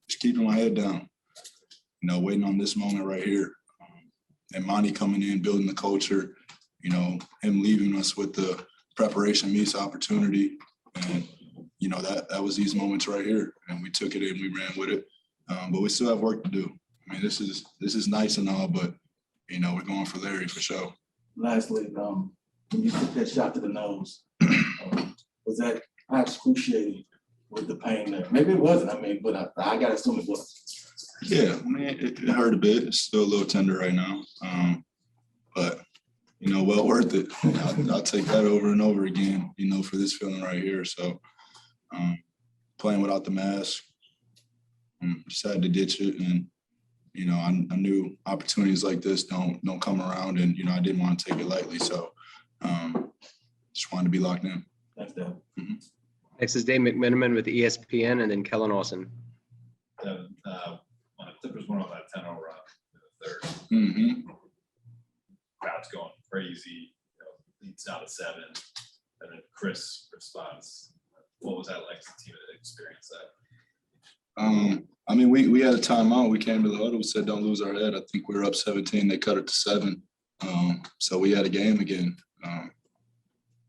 just keeping my head down. You know, waiting on this moment right here. And Monty coming in, building the culture. You know, him leaving us with the preparation meets opportunity, and you know that was these moments right here, and we took it and we ran with it. But we still have work to do. I mean, this is nice and all, but you know we're going for Larry for sure. Lastly, when you took that shot to the nose, was that excruciating with the pain there? Maybe it wasn't, I mean, but I gotta assume it was. Yeah, I mean, it hurt a bit. It's still a little tender right now. But, you know, well worth it. I'll take that over and over again, you know, for this feeling right here. So playing without the mask, decided to ditch it. And, you know, I knew opportunities like this don't come around, and, you know, I didn't want to take it lightly. So just wanted to be locked in. Thanks, Dave. Next is Dave McMiniman with ESPN, and then Kellen Olson. Devin, when the Clippers went on that 10-0 run in the third, crowd's going crazy, you know, leads down to 7, and then Chris responds. What was that like as a team to experience that? I mean, we had a timeout. We came to the huddle, said, don't lose our head. I think we were up 17. They cut it to 7. So we had a game again.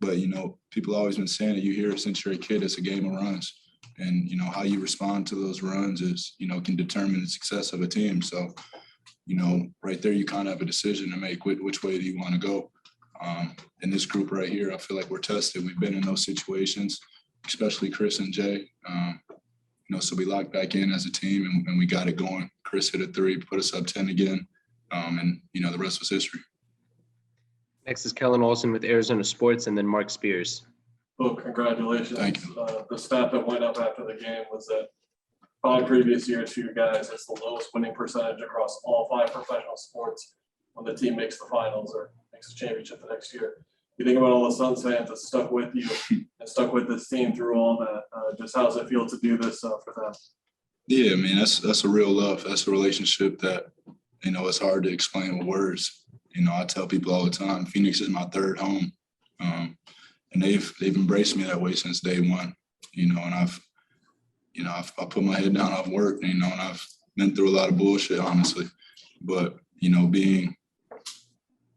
But, you know, people always been saying it. You hear it since you're a kid, it's a game of runs. And, you know, how you respond to those runs is, you know, can determine the success of a team. So, you know, right there, you kind of have a decision to make. Which way do you want to go? In this group right here, I feel like we're tested. We've been in those situations, especially Chris and Jae. You know, so we locked back in as a team, and we got it going. Chris hit a 3, put us up 10 again. And, you know, the rest was history. Next is Kellen Olson with Arizona Sports, and then Mark Spears. Well, congratulations. Thank you. The stat that went up after the game was that 5 previous years for you guys, it's the lowest winning percentage across all 5 professional sports when the team makes the finals or makes the championship the next year. You think about all the Suns fans that stuck with you and stuck with this team through all that. Just how does it feel to do this for them? Yeah, I mean, that's a real love. That's a relationship that, you know, it's hard to explain with words. You know, I tell people all the time, Phoenix is my 3rd home. And they've embraced me that way since day one, you know, and I've put my head down, I've worked, you know, and I've been through a lot of bullshit, honestly. But, you know,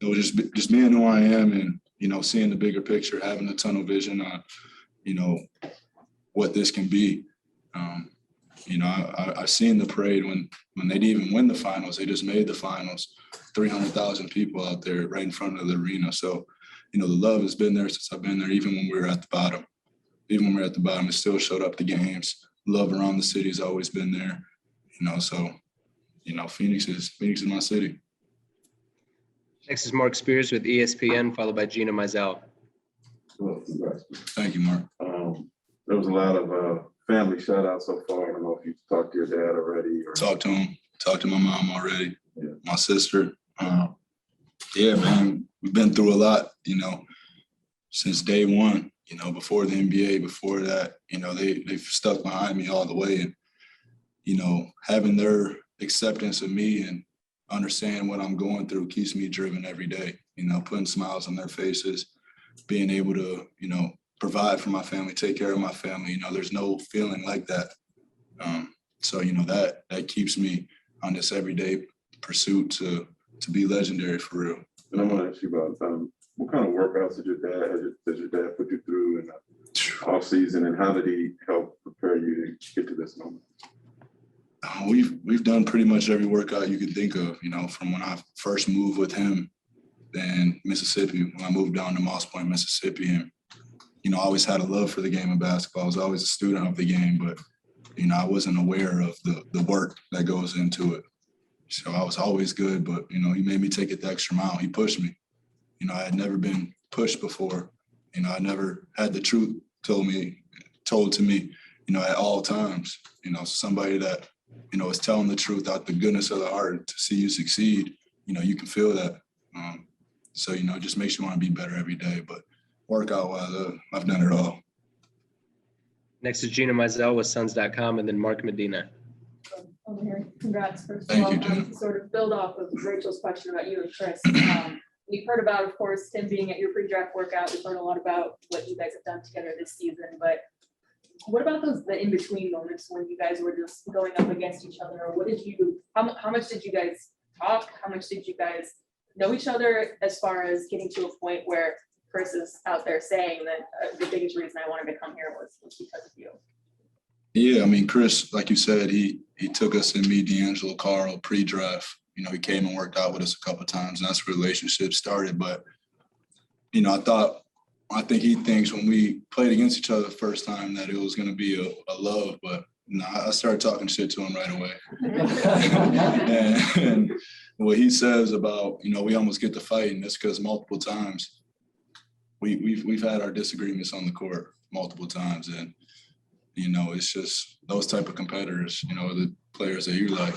just being who I am and, you know, seeing the bigger picture, having a tunnel vision on, you know, what this can be. You know, I've seen the parade when they didn't even win the finals. They just made the finals. 300,000 people out there right in front of the arena. So, you know, the love has been there since I've been there, even when we were at the bottom. Even when we were at the bottom, it still showed up the games. Love around the city has always been there. You know, so, you know, Phoenix is my city. Next is Mark Spears with ESPN, followed by Gina Mizell. Well, congrats. Thank you, Mark. There was a lot of family shout outs so far. I don't know if you talked to your dad already or Talked to him, talked to my mom already, Yeah. my sister. Yeah, man, we've been through a lot, you know, since day one, you know, before the NBA, before that, you know, they've stuck behind me all the way. And, you know, having their acceptance of me and understanding what I'm going through keeps me driven every day, you know, putting smiles on their faces, being able to, you know, provide for my family, take care of my family. You know, there's no feeling like that. So, you know, that keeps me on this everyday pursuit to be legendary for real. And I'm gonna ask you about what kind of workouts did your dad put you through in the off season, and how did he help prepare you to get to this moment? We've done pretty much every workout you could think of, you know, from when I first moved with him in Mississippi, when I moved down to Moss Point, Mississippi. And, you know, I always had a love for the game of basketball. I was always a student of the game, but, you know, I wasn't aware of the work that goes into it. So I was always good, but, you know, he made me take it the extra mile. He pushed me. You know, I had never been pushed before. You know, I never had the truth told to me, you know, at all times. You know, somebody that, you know, is telling the truth out the goodness of the heart to see you succeed. You know, you can feel that. So, you know, it just makes you want to be better every day. But workout-wise, I've done it all. Next is Gina Mizell with Suns.com, and then Mark Medina. Over here. Congrats, first of Thank all. you, Jen. To sort of build off of Rachel's question about you and Chris. We've heard about, of course, Tim being at your pre-draft workout. We've heard a lot about what you guys have done together this season. But what about the in-between moments when you guys were just going up against each other? Or what did you, how much did you guys talk? How much did you guys know each other as far as getting to a point where Chris is out there saying that the biggest reason I wanted to come here was because of you? Yeah, I mean, Chris, like you said, he took us and me, D'Angelo, Carl, pre-draft. You know, he came and worked out with us a couple of times, and that's where relationships started. But, you know, I think he thinks when we played against each other the first time that it was going to be a love, but no, I started talking shit to him right away. and what he says about, you know, we almost get to fight, and that's because multiple times we've had our disagreements on the court multiple times, and you know, it's just those type of competitors, you know, the players that you're like,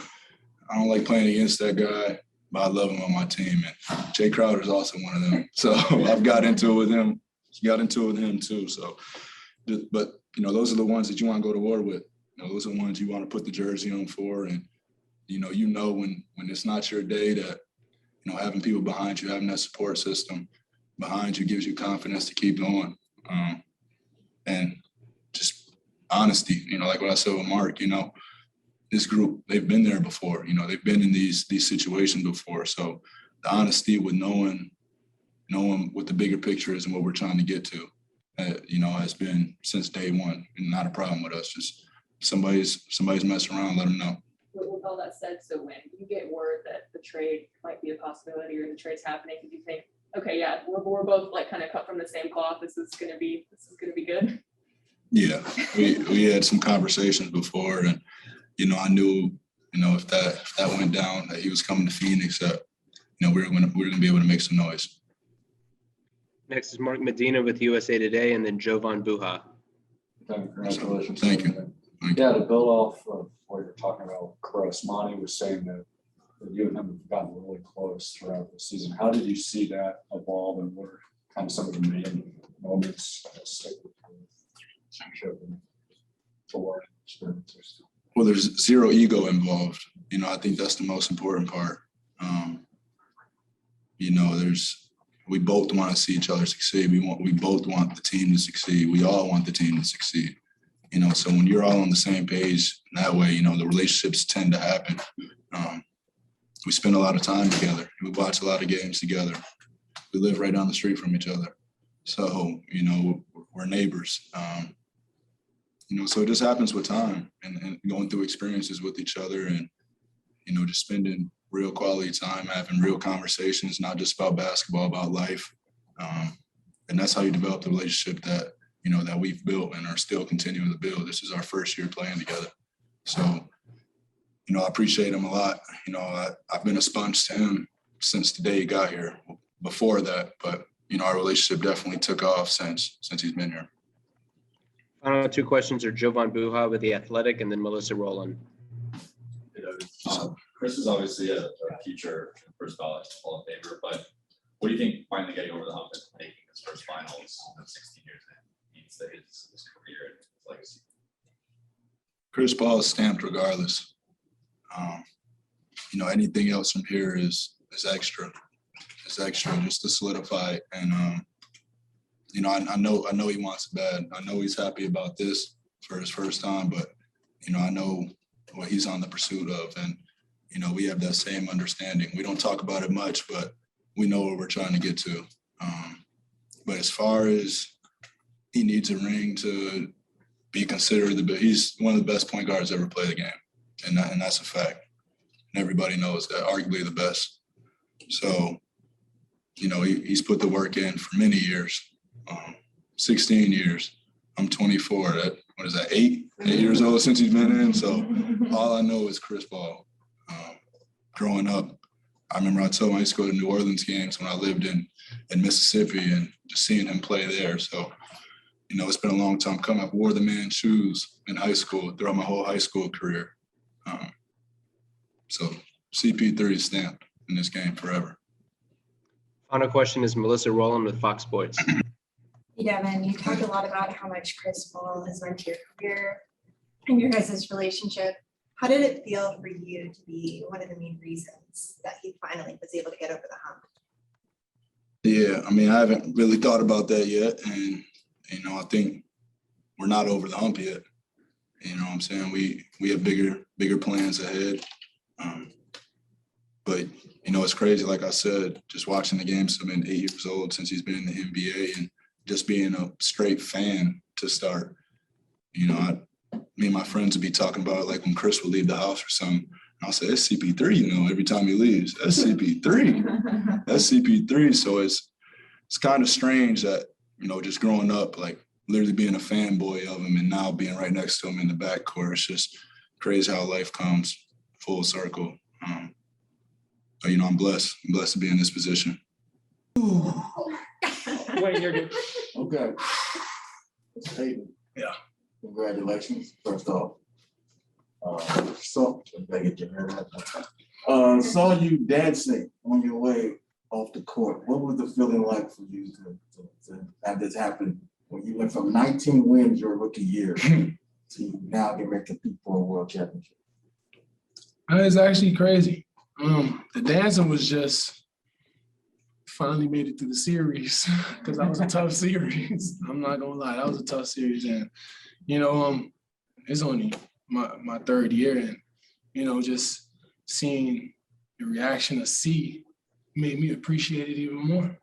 I don't like playing against that guy, but I love him on my team. And Jae Crowder is also one of them. So I've got into it with him, too. So, but, you know, those are the ones that you want to go to war with. You know, those are the ones you want to put the jersey on for. And, you know, when it's not your day, that, you know, having people behind you, having that support system behind you gives you confidence to keep going. And just honesty, you know, like what I said with Mark, you know, this group, they've been there before, you know, they've been in these situations before. So the honesty with knowing what the bigger picture is and what we're trying to get to, you know, has been since day one, and not a problem with us. Just somebody's messing around, let them know. With all that said, so when you get word that the trade might be a possibility or the trade's happening, did you think, okay, yeah, we're both like kind of cut from the same cloth, this is gonna be good? Yeah, we had some conversations before, and you know, I knew, you know, if that went down, that he was coming to Phoenix, that, you know, we were gonna be able to make some noise. Next is Mark Medina with USA Today, and then Jovan Buha. Congratulations. Thank you. Yeah, to build off of what you're talking about, Chris, Monty was saying that you and him have gotten really close throughout the season. How did you see that evolve, and what are kind of some of the main moments that stick with you and for experiences? Well, there's zero ego involved. You know, I think that's the most important part. You know, we both want to see each other succeed. We both want the team to succeed. We all want the team to succeed. You know, so when you're all on the same page that way, you know, the relationships tend to happen. We spend a lot of time together. We watch a lot of games together. We live right down the street from each other. So, you know, we're neighbors. You know, so it just happens with time and going through experiences with each other, and, you know, just spending real quality time, having real conversations, not just about basketball, about life. And that's how you develop the relationship that, you know, that we've built and are still continuing to build. This is our first year playing together. So, you know, I appreciate him a lot. You know, I've been a sponge to him since the day he got here. Before that, but, you know, our relationship definitely took off since he's been here. Final two questions are Jovan Buha with The Athletic, and then Melissa Rowland. Chris is obviously a future first ballot Hall of Famer, but what do you think finally getting over the hump and making his first finals in 16 years means to his career and his legacy? Chris Paul is stamped regardless. You know, anything else from here is extra. It's extra just to solidify. And you know, I know he wants it bad. I know he's happy about this for his first time, but, you know, I know what he's on the pursuit of. And, you know, we have that same understanding. We don't talk about it much, but we know what we're trying to get to. But as far as he needs a ring to be considered he's one of the best point guards ever played the game. And that's a fact. And everybody knows that, arguably the best. So, you know, he's put the work in for many years. 16 years. I'm 24. What is that, 8 years old since he's been in? So all I know is Chris Paul. Growing up, I remember I told him I used to go to New Orleans games when I lived in Mississippi, and just seeing him play there. So, you know, it's been a long time coming. I wore the man's shoes in high school throughout my whole high school career. So CP3 is stamped in this game forever. Final question is Melissa Rowland with Fox Sports. Hey, Devin, you talked a lot about how much Chris Paul has meant to your career and your guys' relationship. How did it feel for you to be one of the main reasons that he finally was able to get over the hump? Yeah, I mean, I haven't really thought about that yet. And, you know, I think we're not over the hump yet. You know what I'm saying? We have bigger plans ahead. But, you know, it's crazy. Like I said, just watching the games, I've been 8 years old since he's been in the NBA, and just being a straight fan to start. You know, me and my friends would be talking about it, like when Chris would leave the house or something. And I'll say, that's CP3, you know, every time he leaves. That's CP3. That's CP3. So it's it's kind of strange that, you know, just growing up, like literally being a fanboy of him and now being right next to him in the backcourt. It's just crazy how life comes full circle. But, you know, I'm blessed. I'm blessed to be in this position. Wait, you're good. Okay. Mr. Ayton. Yeah. Congratulations, first off. Saw you dancing on your way off the court. What was the feeling like for you to have this happen when you went from 19 wins your rookie year to now get ready to compete for a world championship? It's actually crazy. The dancing was just finally made it through the series because that was a tough series. I'm not gonna lie, that was a tough series, and you know, it's only my third year, and you know, just seeing the reaction of C made me appreciate it even more.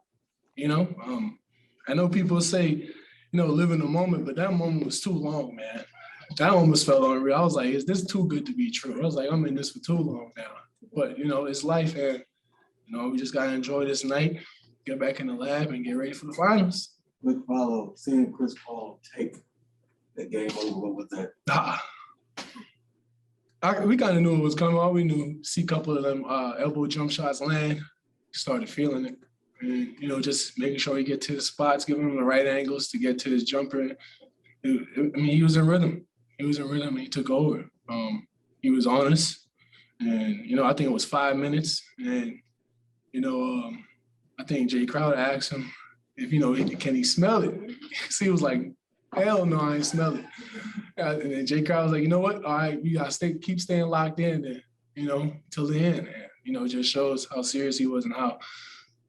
You know, I know people say, you know, live in the moment, but that moment was too long, man. That almost felt unreal. I was like, is this too good to be true? I was like, I'm in this for too long now. But you know, it's life, and you know, we just gotta enjoy this night, get back in the lab, and get ready for the finals. Quick follow, seeing Chris Paul take the game over with that. We kind of knew it was coming. All we knew, see a couple of them elbow jump shots land, started feeling it. And, you know, just making sure he get to the spots, giving him the right angles to get to his jumper. I mean, he was in rhythm. He was in rhythm, and he took over. He was honest. And, you know, I think it was 5 minutes. And, you know, I think Jae Crowder asked him if, you know, can he smell it? So he was like, hell no, I ain't smell it. And then Jae Crowder was like, you know what? All right, we got to keep staying locked in there, you know, till the end. And, you know, it just shows how serious he was and how,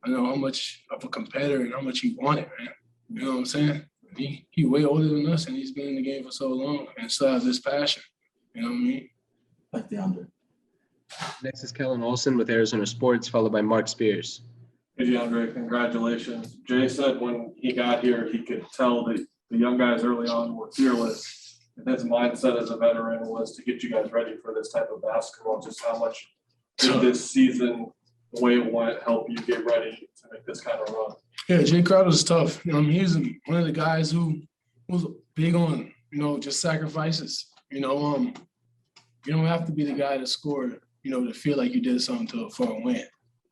you know, how much of a competitor and how much he wanted, man. You know what I'm saying? He way older than us, and he's been in the game for so long and still has this passion. You know what I mean? Like DeAndre. Next is Kellen Olson with Arizona Sports, followed by Mark Spears. Hey, DeAndre, congratulations. Jay said when he got here, he could tell that the young guys early on were fearless. And his mindset as a veteran was to get you guys ready for this type of basketball. Just how much did this season, the way it went, help you get ready to make this kind of run? Yeah, Jae Crowder's tough. You know, I mean, he's one of the guys who was big on, you know, just sacrifices. You know, you don't have to be the guy to score, you know, to feel like you did something for a win.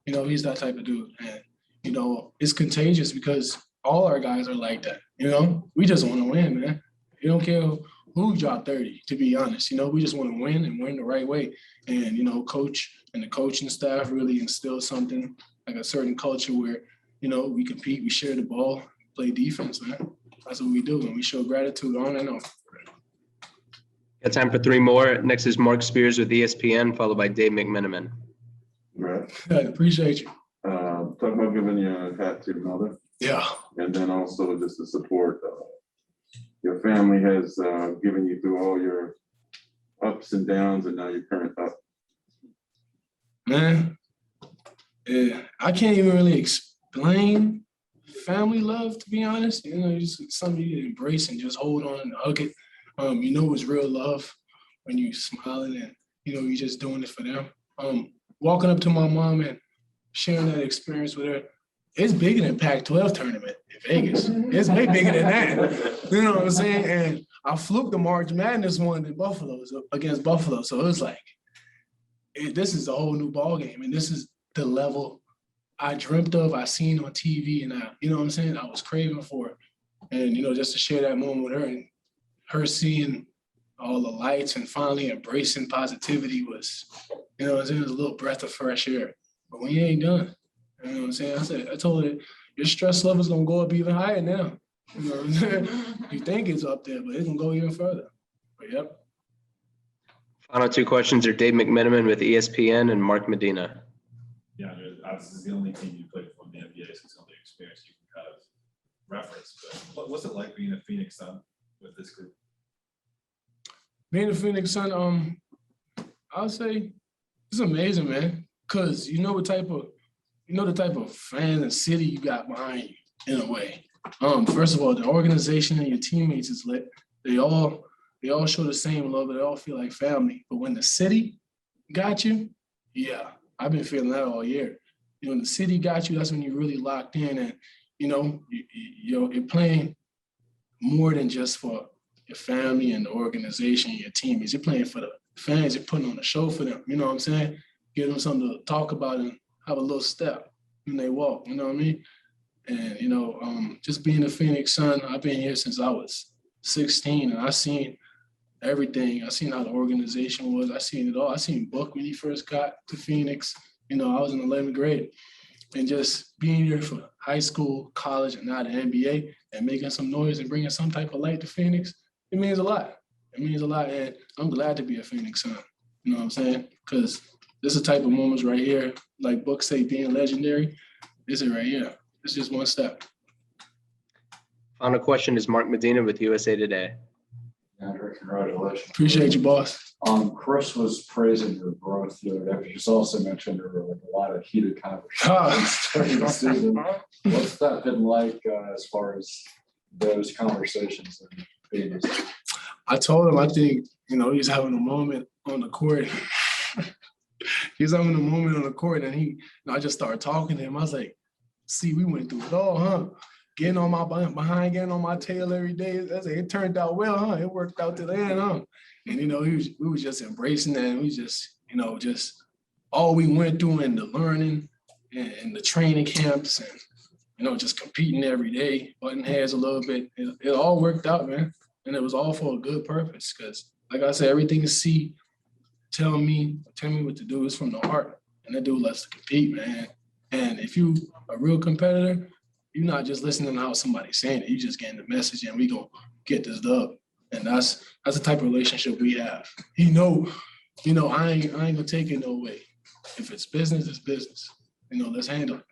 You know, he's that type of dude. And, you know, it's contagious because all our guys are like that. You know, we just want to win, man. You don't care who dropped 30, to be honest. You know, we just want to win and win the right way. And, you know, coach and the coaching staff really instill something like a certain culture where, you know, we compete, we share the ball, play defense, man. That's what we do, and we show gratitude on and off. Got time for 3 more. Next is Mark Spears with ESPN, followed by Dave McMenamin. Right. I appreciate you. Talk about giving your hat to your mother. Yeah. And then also just the support your family has given you through all your ups and downs and now your current up. Man, yeah, I can't even really explain family love, to be honest. You know, it's something you embrace and just hold on and hug it. You know it's real love when you're smiling and, you know, you're just doing it for them. Walking up to my mom and sharing that experience with her, it's bigger than Pac-12 tournament in Vegas. It's way bigger than that. You know what I'm saying? And I fluked the March Madness one in Buffalo, against Buffalo. So it was like, this is a whole new ball game, and this is the level I dreamt of, I seen on TV, and you know what I'm saying? I was craving for it. And, you know, just to share that moment with her and her seeing all the lights and finally embracing positivity was, you know what I'm saying, it was a little breath of fresh air. But when you ain't done, you know what I'm saying? I told her, your stress level's gonna go up even higher now. You know what I'm saying? You think it's up there, but it's gonna go even further. But yep. Final 2 questions are Dave McMenamin with ESPN and Mark Medina. Yeah, this is the only team you played for in the NBA, so it's the only experience you can kind of reference. But what's it like being a Phoenix Sun with this group? Being a Phoenix Sun, I would say it's amazing, man. Cause you know the type of fan and city you got behind you in a way. First of all, the organization and your teammates is lit. They all show the same love. They all feel like family. But when the city got you, yeah, I've been feeling that all year. You know, when the city got you, that's when you're really locked in. And, you're playing more than just for your family and the organization, your teammates. You're playing for the fans. You're putting on a show for them. You know what I'm saying? Give them something to talk about and have a little step when they walk. You know what I mean? And just being a Phoenix Sun, I've been here since I was 16, and I seen everything. I seen how the organization was. I seen it all. I seen Book when he first got to Phoenix. I was in 11th grade. And just being here for high school, college, and now the NBA and making some noise and bringing some type of light to Phoenix, it means a lot. It means a lot, and I'm glad to be a Phoenix Sun. You know what I'm saying? Because this is the type of moments right here, like Book say, being legendary, this is right here. It's just one step. Final question is Mark Medina with USA Today. Andrew, congratulations. Appreciate you, boss. Chris was praising your growth the other day, but you just also mentioned there were like a lot of heated conversations during the season. What's that been like as far as those conversations and Phoenix? I told him I think, he's having a moment on the court. He's having a moment on the court, and I just started talking to him. I was like, see, we went through it all, huh? Getting on my behind, getting on my tail every day. It turned out well, huh? It worked out to the end, huh? And, we was just embracing that. And we just, just all we went through in the learning and the training camps and, just competing every day, butting heads a little bit. It all worked out, man. And it was all for a good purpose. Because, like I said, everything C tell me what to do is from the heart. And that dude loves to compete, man. And if you a real competitor, you're not just listening to how somebody's saying it. You just getting the message, and we gonna get this dub. And that's the type of relationship we have. I ain't gonna take it no way. If it's business, it's business. Let's handle it.